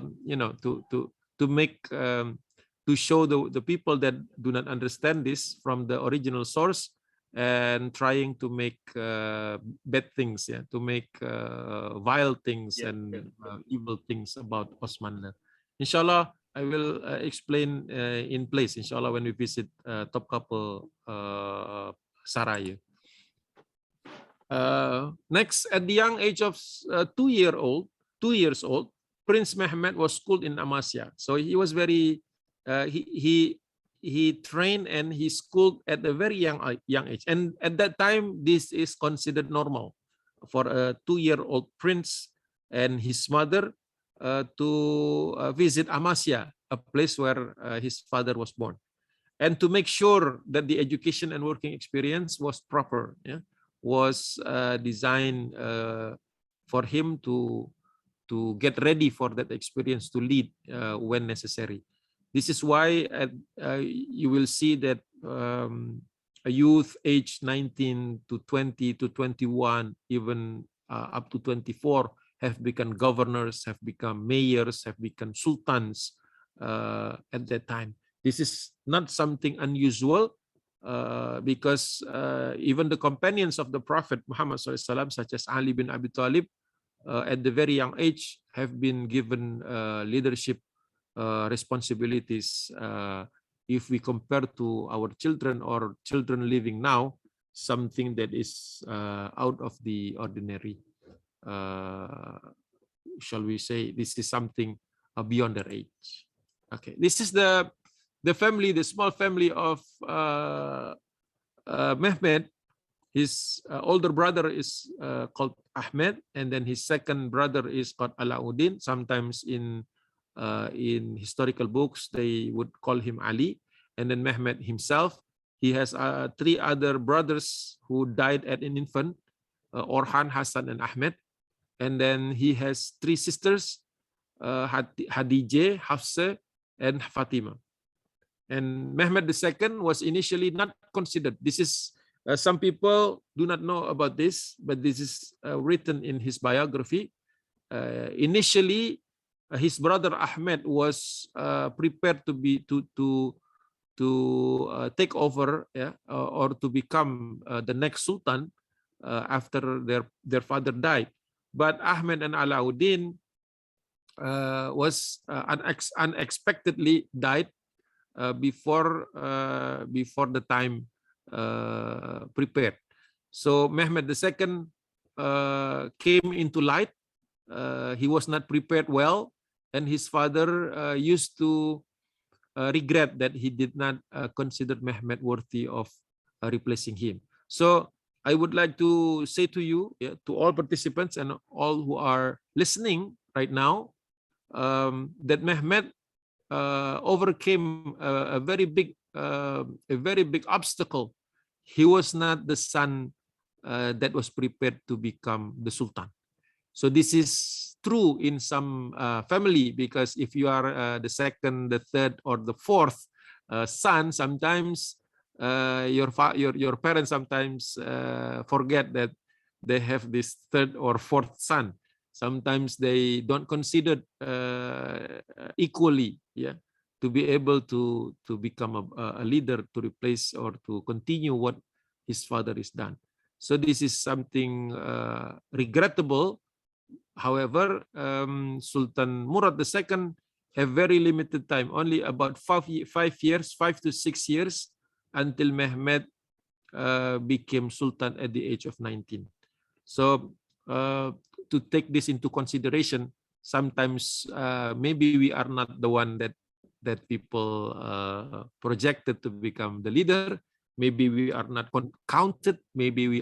make to show the people that do not understand this from the original source, and trying to make bad things, yeah, to make vile things and evil things about Osmanli. Inshallah, I will explain in place, inshallah, when we visit Topkapi Saraya. Next, at the young age of 2 years old, Prince Mehmed was schooled in Amasya. So he was very, he trained and he schooled at a very young age. And at that time, this is considered normal for a 2-year-old prince and his mother to visit Amasya, a place where his father was born, and to make sure that the education and working experience was proper, yeah, was designed for him to get ready for that experience to lead when necessary. This is why you will see that a youth aged 19 to 20 to 21, even up to 24, have become governors, have become mayors, have become sultans at that time. This is not something unusual because even the companions of the Prophet Muhammad SAW, such as Ali bin Abi Talib, at the very young age have been given leadership responsibilities. If we compare to our children or children living now, something that is out of the ordinary. Shall we say this is something beyond their age. Okay, this is the family, the small family of Mehmed. His older brother is called Ahmed, and then his second brother is called Alauddin. Sometimes in historical books they would call him Ali. And then Mehmed himself, he has 3 other brothers who died at an infant, Orhan, Hassan, and Ahmed. And then he has 3 sisters, Hadijah, Hafsa, and Fatima. And Mehmed II was initially not considered. This is some people do not know about this, but this is written in his biography. Initially, his brother Ahmed was prepared to take over, yeah, or to become the next sultan after their father died. But Ahmed and Alauddin was unexpectedly died before the time prepared. So Mehmed II came into light. He was not prepared well, and his father used to regret that he did not consider Mehmed worthy of replacing him. So I would like to say to you, to all participants and all who are listening right now, that Mehmed overcame a very big obstacle. He was not the son that was prepared to become the sultan. So this is true in some family, because if you are the second, the third, or the fourth son, sometimes your parents sometimes forget that they have this third or fourth son. Sometimes they don't consider equally, yeah, to be able to become a leader, to replace or to continue what his father is done. So this is something regrettable. However, Sultan Murad II have very limited time, only about 5 years, 5 to 6 years, until Mehmed became Sultan at the age of 19. So to take this into consideration, sometimes maybe we are not the one that people projected to become the leader. Maybe we are not counted. Maybe we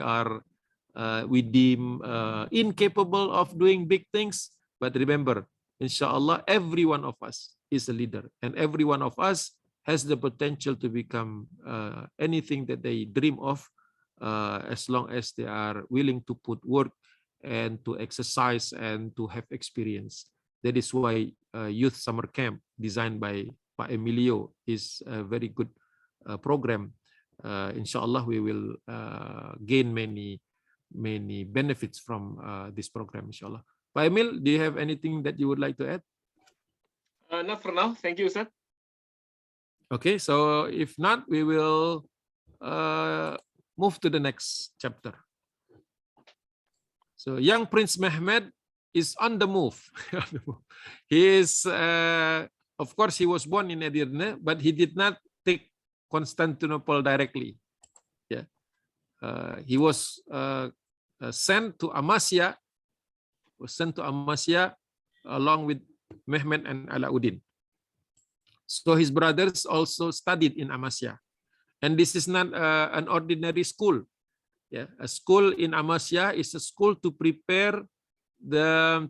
deem incapable of doing big things. But remember, inshallah, every one of us is a leader, and every one of us has the potential to become anything that they dream of, as long as they are willing to put work and to exercise and to have experience. That is why Youth Summer Camp, designed by Pak Emilio, is a very good program. Inshallah, we will gain many benefits from this program, inshallah. Pak Emil, do you have anything that you would like to add? Not for now. Thank you, Ustaz. Okay, so if not, we will move to the next chapter. So young Prince Mehmed is on the move. He is, of course, he was born in Edirne, but he did not take Constantinople directly. Yeah, he was sent to Amasya. Along with Mehmed and Alauddin. So his brothers also studied in Amasya, and this is not an ordinary school. Yeah, a school in Amasya is a school to prepare the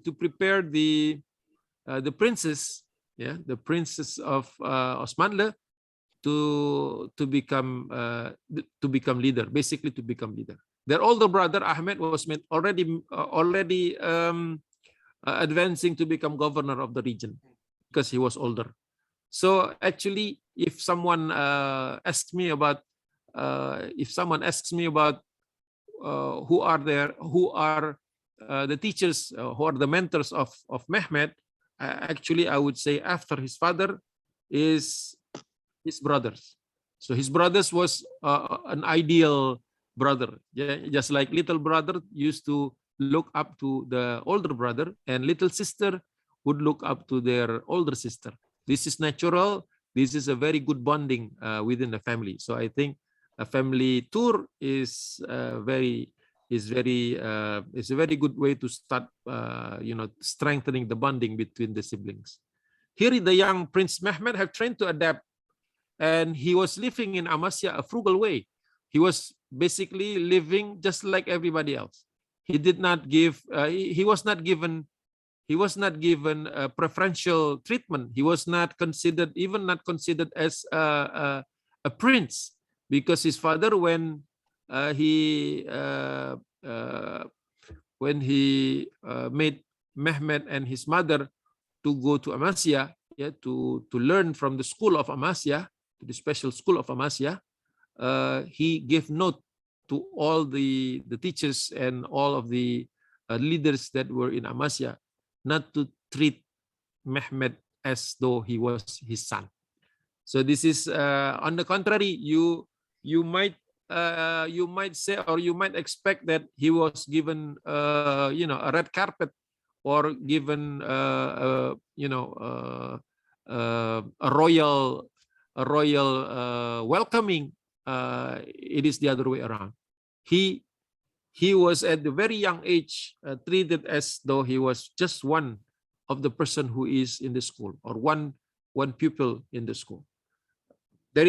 princes, yeah, the princes of Osmanlı to become leader, basically to become leader. Their older brother Ahmed was already advancing to become governor of the region because he was older. So actually, if someone asks me about who are the teachers, who are the mentors of Mehmed, actually I would say after his father is his brothers. So his brothers was an ideal brother. Yeah, just like little brother used to look up to the older brother, and little sister would look up to their older sister. This is natural. This is a very good bonding within the family. So I think a family tour is a very good way to start strengthening the bonding between the siblings. Here the young Prince Mehmed have trained to adapt, and he was living in Amasya a frugal way. He was basically living just like everybody else. He did not give. He was not given preferential treatment. He was not considered as a prince, because his father, when he made Mehmed and his mother to go to Amasya, yeah, to learn from the school of Amasya, to the special school of Amasya, he gave note to all the teachers and all of the leaders that were in Amasya not to treat Mehmed as though he was his son. So this is on the contrary, you might say, or you might expect that he was given a red carpet, or given a royal welcoming. It is the other way around. He was at the very young age treated as though he was just one of the person who is in the school, or one pupil in the school. There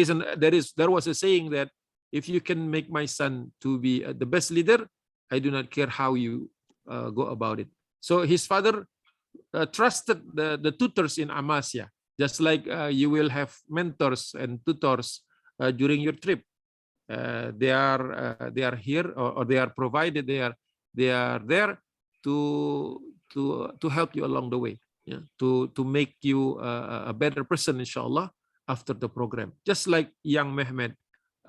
was a saying that if you can make my son to be the best leader, I do not care how you go about it. So his father trusted the tutors in Amasya, just like you will have mentors and tutors during your trip. They are here, or they are provided. They are there to help you along the way, yeah, to make you a better person, inshallah, after the program. Just like young Mehmed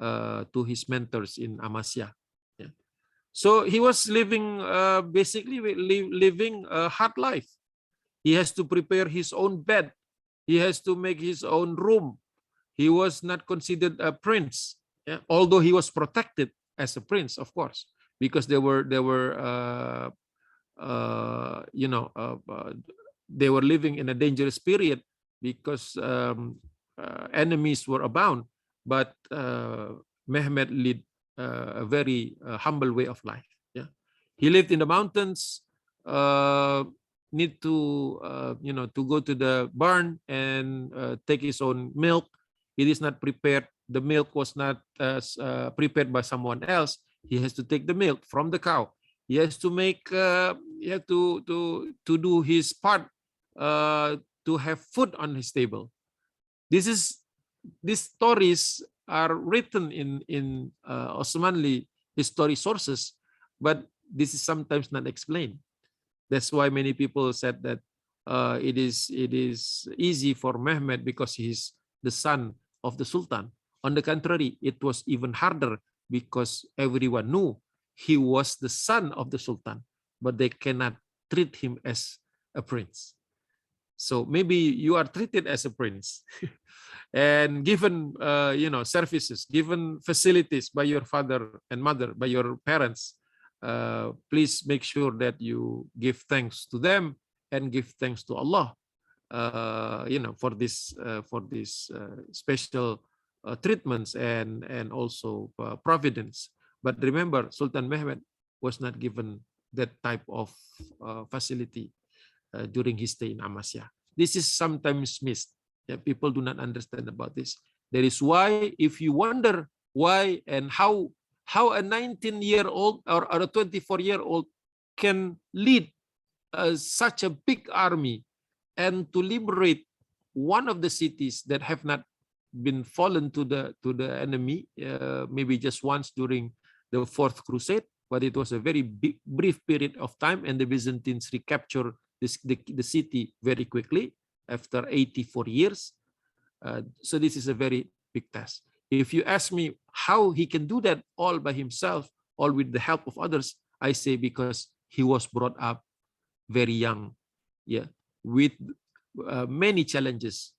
to his mentors in Amasya. Yeah. So he was living basically living a hard life. He has to prepare his own bed. He has to make his own room. He was not considered a prince, yeah, although he was protected as a prince, of course. because they were they were living in a dangerous period because enemies were abound. But Mehmet led a very humble way of life. Yeah, he lived in the mountains. Need to to go to the barn and take his own milk. It is not prepared. The milk was not prepared by someone else. He has to take the milk from the cow. He has to make he has to do his part to have food on his table. These stories are written in Osmanli history sources, but this is sometimes not explained. That's why many people said that it is easy for Mehmet because he's the son of the Sultan. On the contrary, it was even harder because everyone knew he was the son of the Sultan, but they cannot treat him as a prince. So maybe you are treated as a prince and given services, given facilities by your father and mother, by your parents. Please make sure that you give thanks to them and give thanks to Allah, for this special treatments and also providence. But remember, Sultan Mehmet was not given that type of facility during his stay in Amasya. This is sometimes missed. Yeah, people do not understand about this. That is why, if you wonder why and how a 19-year-old or a 24-year-old can lead such a big army and to liberate one of the cities that have not been fallen to the enemy, maybe just once during the Fourth Crusade, but it was a very brief period of time, and the Byzantines recaptured the city very quickly after 84 years. So this is a very big task. If you ask me how he can do that all by himself, all with the help of others, I say because he was brought up very young, yeah, with many challenges,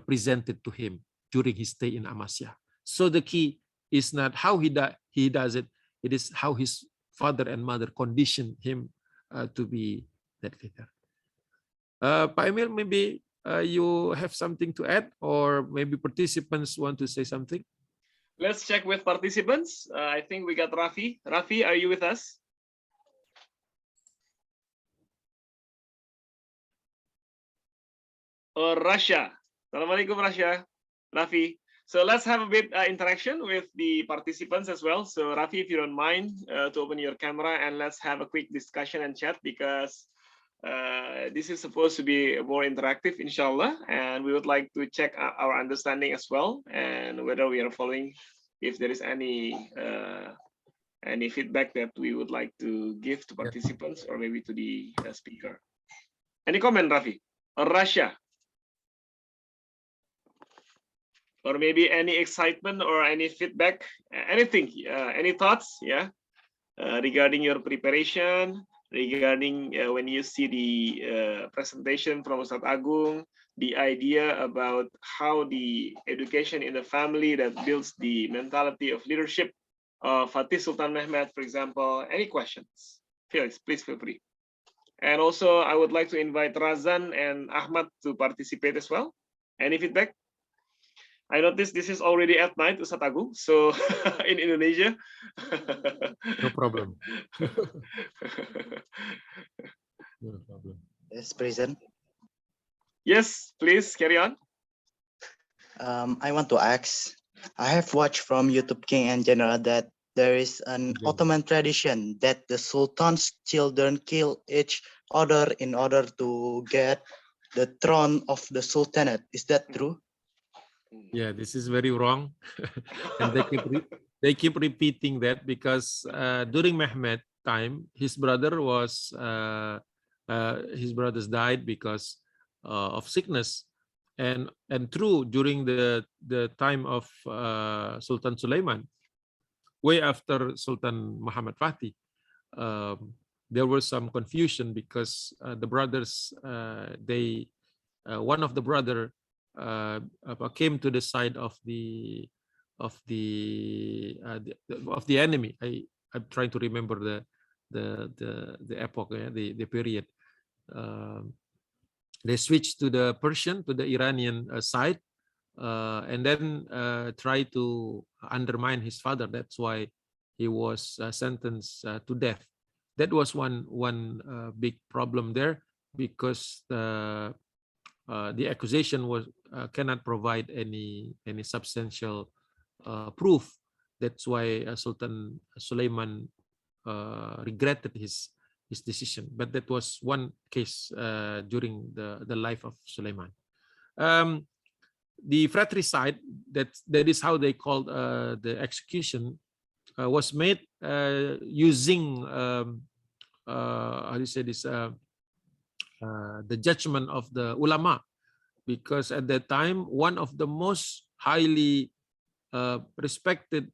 presented to him during his stay in Amasya. So the key is not how he does it; it is how his father and mother conditioned him to be that leader. Pak Emil, maybe you have something to add, or maybe participants want to say something. Let's check with participants. I think we got Rafi. Rafi, are you with us? Or Rasha? Assalamualaikum, Rasha. Rafi. So let's have a bit interaction with the participants as well. So Rafi, if you don't mind to open your camera and let's have a quick discussion and chat, because this is supposed to be more interactive, inshallah, and we would like to check our understanding as well and whether we are following, if there is any feedback that we would like to give to participants or maybe to the speaker. Any comment, Rafi or Rasha? Or maybe any excitement or any feedback, anything, any thoughts, yeah, regarding your preparation, regarding when you see the presentation from Ustadz Agung, the idea about how the education in the family that builds the mentality of leadership of Fatih Sultan Mehmet, for example. Any questions? Felix, please feel free. And also, I would like to invite Razan and Ahmad to participate as well. Any feedback? I noticed this is already at night, Ustadz Agung, so in Indonesia. No problem. No problem. Yes, present. Yes, please carry on. I want to ask, I have watched from YouTube King and General that there is an Ottoman tradition that the Sultan's children kill each other in order to get the throne of the Sultanate. Is that true? Yeah, this is very wrong. And they keep repeating that because during Mehmet time, his brothers died because of sickness, and true, during the time of Sultan Sulaiman, way after Sultan Muhammad Fatih, there was some confusion because the brothers, one of the brother came to the side of the enemy. I'm trying to remember the epoch, the period. They switched to the Persian, to the Iranian side, and then try to undermine his father. That's why he was sentenced to death. That was one big problem there, because the accusation was cannot provide any substantial proof. That's why Sultan Sulaiman regretted his decision. But that was one case during the life of Sulaiman. The fratricide, that is how they called the execution, was made using how do you say this, the judgment of the ulama, because at that time one of the most highly respected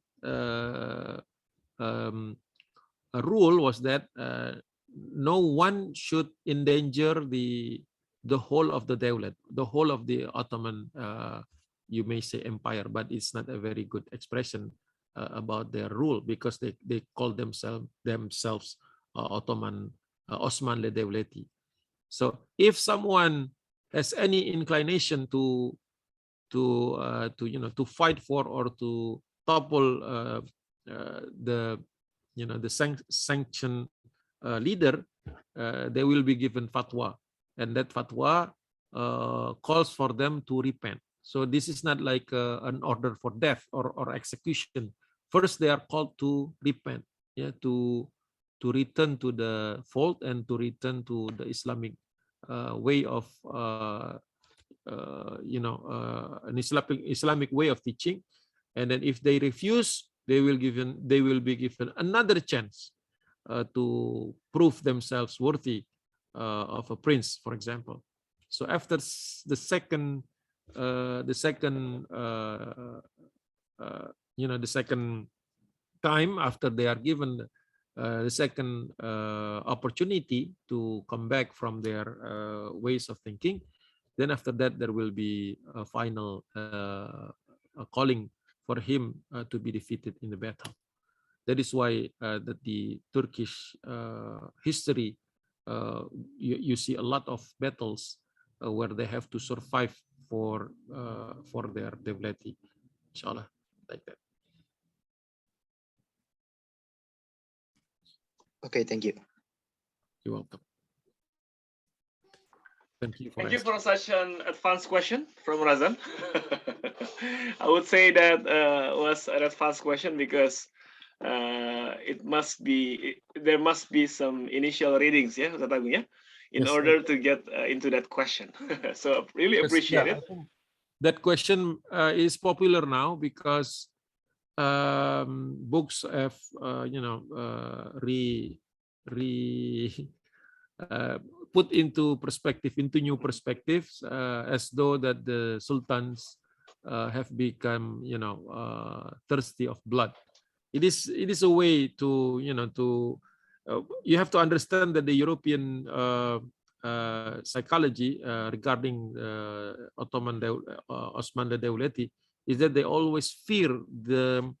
rule was that no one should endanger the whole of the Dawlat, the whole of the Ottoman, you may say, empire, but it's not a very good expression about their rule, because they call themselves Ottoman, Osman le Devleti. So if someone has any inclination to fight for or to topple the sanctioned leader, they will be given fatwa, and that fatwa calls for them to repent. So this is not like an order for death or execution. First, they are called to repent, to return to the fold and to return to the Islamic way of an Islamic way of teaching. And then if they refuse, they will be given another chance to prove themselves worthy of a prince, for example. So after the second time, after they are given the second opportunity to come back from their ways of thinking, then after that there will be a final calling for him to be defeated in the battle. That is why that the Turkish history, you see a lot of battles where they have to survive for their devleti. Inshallah, like that. Okay, thank you. You're welcome. Thank you for such an advanced question from Razan. I would say that was an advanced question because there must be some initial readings, Ustaz Agung, in Yes, order to get into that question. So really appreciate it. I think that question is popular now because books have put into perspective, into new perspectives, as though that the sultans have become thirsty of blood. It is a way to you have to understand that the European psychology regarding Osman the Devleti is that they always fear the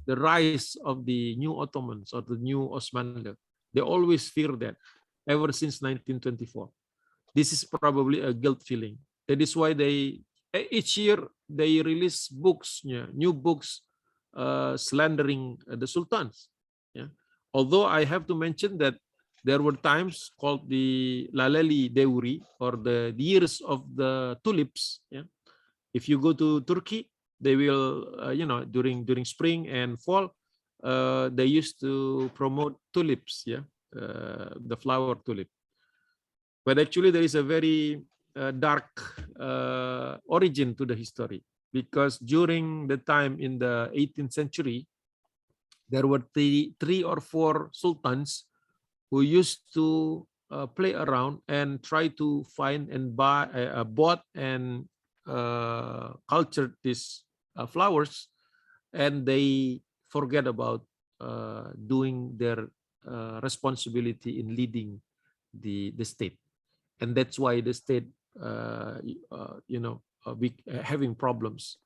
rise of the new Ottomans or the new Osman. They always fear that ever since 1924. This is probably a guilt feeling. That is why each year they release books, new books slandering the sultans. Although I have to mention that there were times called the Laleli Deuri, or the years of the tulips. If you go to Turkey, they will, during spring and fall, they used to promote tulips, the flower tulip. But actually, there is a very dark origin to the history, because during the time in the 18th century, there were three or four sultans who used to play around and try to find and bought and cultured these flowers, and they forget about doing their responsibility in leading the state, and that's why the state having problems.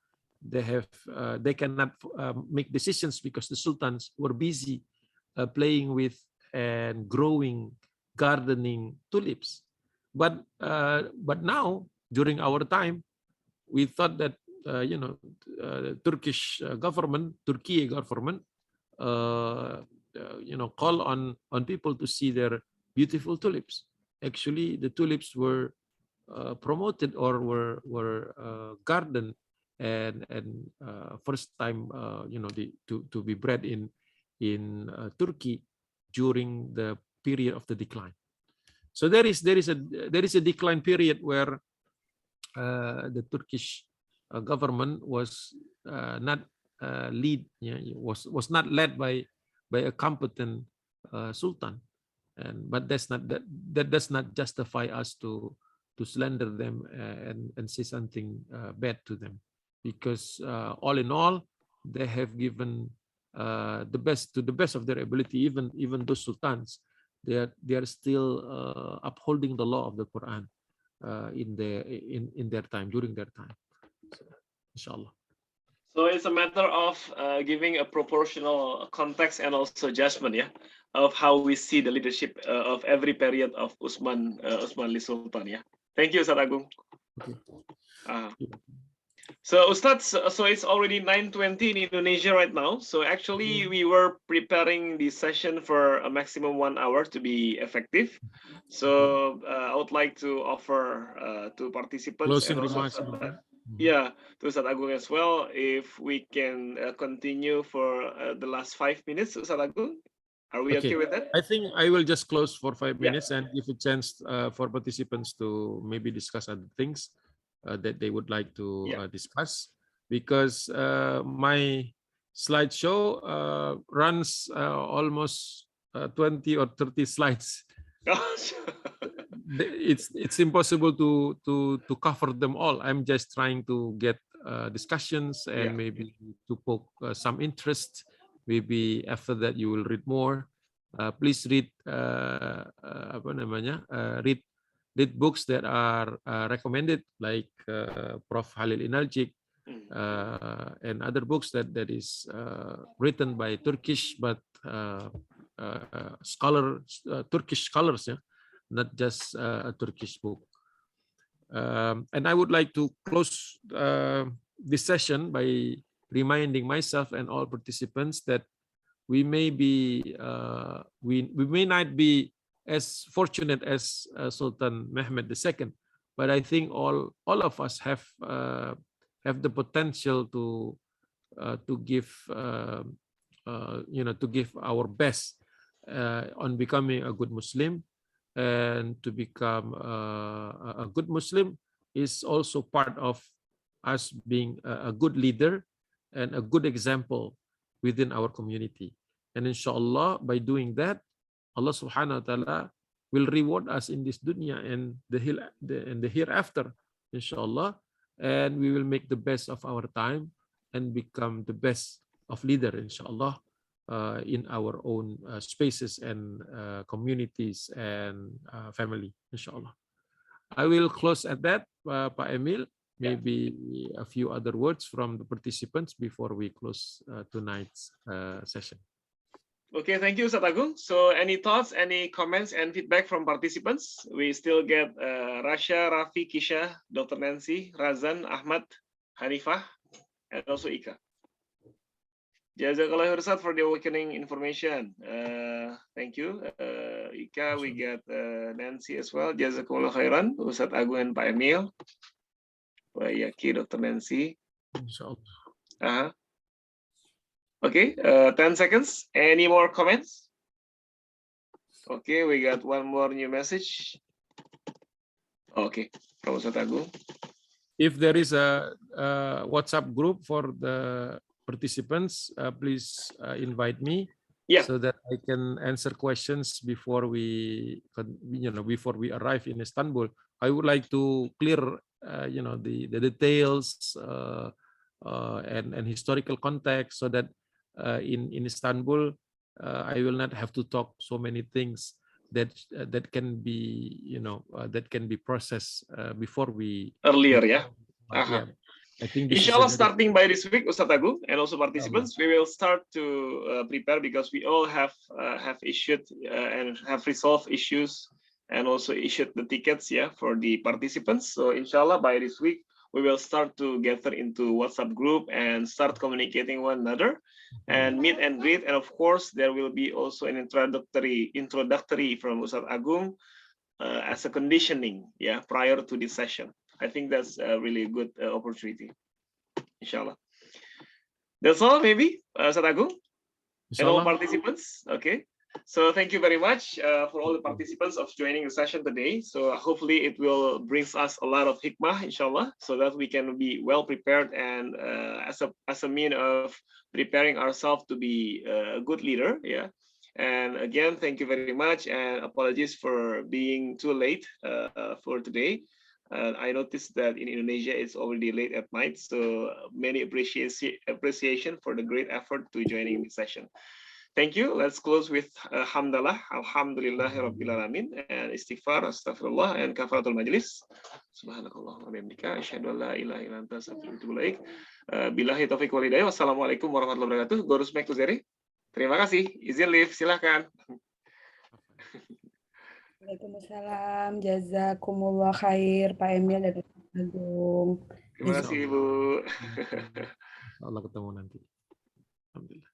They cannot make decisions because the sultans were busy playing with and growing, gardening tulips. But now, during our time, we thought that Turkish government, Turkey government, call on people to see their beautiful tulips. Actually, the tulips were promoted or were garden and first time to be bred in Turkey during the period of the decline. So there is a decline period where the Turkish government was not was not led by a competent sultan, but that does not justify us to slander them and say something bad to them, because all in all they have given the best to the best of their ability. Even those sultans, they are still upholding the law of the Quran in their time, during their time. So, inshallah. So it's a matter of giving a proportional context and also judgment, yeah, of how we see the leadership of every period of Utsmanli Sultan, yeah. Thank you, Ustaz Agung. Okay. So Ustaz, so it's already 9:20 in Indonesia right now. So actually we were preparing the session for a maximum 1 hour to be effective. So I would like to offer to participants Closing and also remarks. yeah, to Ustaz Agung as well, if we can continue for the last 5 minutes, Ustaz Agung. Are we okay with that? I think I will just close for 5 Yeah. minutes and give a chance for participants to maybe discuss other things that they would like to discuss, because my slideshow runs almost 20 or 30 slides. It's impossible to cover them all. I'm just trying to get discussions and maybe to poke some interest. Maybe after that you will read more. Please read read books that are recommended, like Prof. Halil Inalcik and other books that is written by Turkish but Turkish scholars, not just a Turkish book. And I would like to close this session by reminding myself and all participants that we may be we may not be as fortunate as Sultan Mehmed II, but I think all of us have the potential to give to give our best on becoming a good Muslim. And to become a good Muslim is also part of us being a good leader and a good example within our community. And inshallah, by doing that, Allah subhanahu wa ta'ala will reward us in this dunya and the hereafter, inshallah. And we will make the best of our time and become the best of leader, inshallah, in our own spaces and communities and family, inshallah. I will close at that, Pak Emil. Maybe a few other words from the participants before we close tonight's session. Okay, thank you, Ustaz Agung. So any thoughts, any comments and feedback from participants? We still get Rasha, Rafi, Kisha, Dr. Nancy, Razan, Ahmad, Hanifah, and also Ika. Jazakallah Ustaz for the awakening information. Thank you. Ika, we get Nancy as well. Jazakallah khairan, Ustaz Agung and Pak Emil. Yaki, Dr. Nancy. Inshallah. Okay, 10 seconds. Any more comments? Okay, we got one more new message. Okay, from Ustaz Agung. If there is a WhatsApp group for the participants, please invite me, so that I can answer questions before we arrive in Istanbul. I would like to clear the details and historical context, so that in Istanbul I will not have to talk so many things that can be that can be processed before we earlier. I think this is a Inshallah, very- starting by this week, Ustadz Agung and also participants, we will start to prepare because we all have issued and have resolved issues and also issued the tickets, yeah, for the participants. So inshallah, by this week, we will start to gather into WhatsApp group and start communicating one another and meet and greet. And of course, there will be also an introductory from Ustadz Agung as a conditioning, yeah, prior to this session. I think that's a really good opportunity, inshallah. That's all, maybe, Ustadz Agung and all Inshallah. participants. Okay. So thank you very much for all the participants of joining the session today. So hopefully it will bring us a lot of hikmah, inshallah, so that we can be well prepared and as a mean of preparing ourselves to be a good leader. Yeah. And again, thank you very much and apologies for being too late for today. I noticed that in Indonesia it's already late at night, so many appreciation for the great effort to joining this session. Thank you. Let's close with hamdalah, alhamdulillahirabbil alamin, and istighfar, astaghfirullah, and kafaratul majlis. Subhanakallah wa bihamdika, asyhadu an la ilaha illa anta, astaghfiruka wa atubu ilaik. Billahi taufiq wal hidayah. Wassalamualaikum warahmatullahi wabarakatuh. Gorus Mekuzeri. Terima kasih. Izin live, silakan. Waalaikumsalam, jazakumullah khair, Pak Emil dan Pak Agung. Terima kasih, Ibu. Allah ketemu nanti. Alhamdulillah.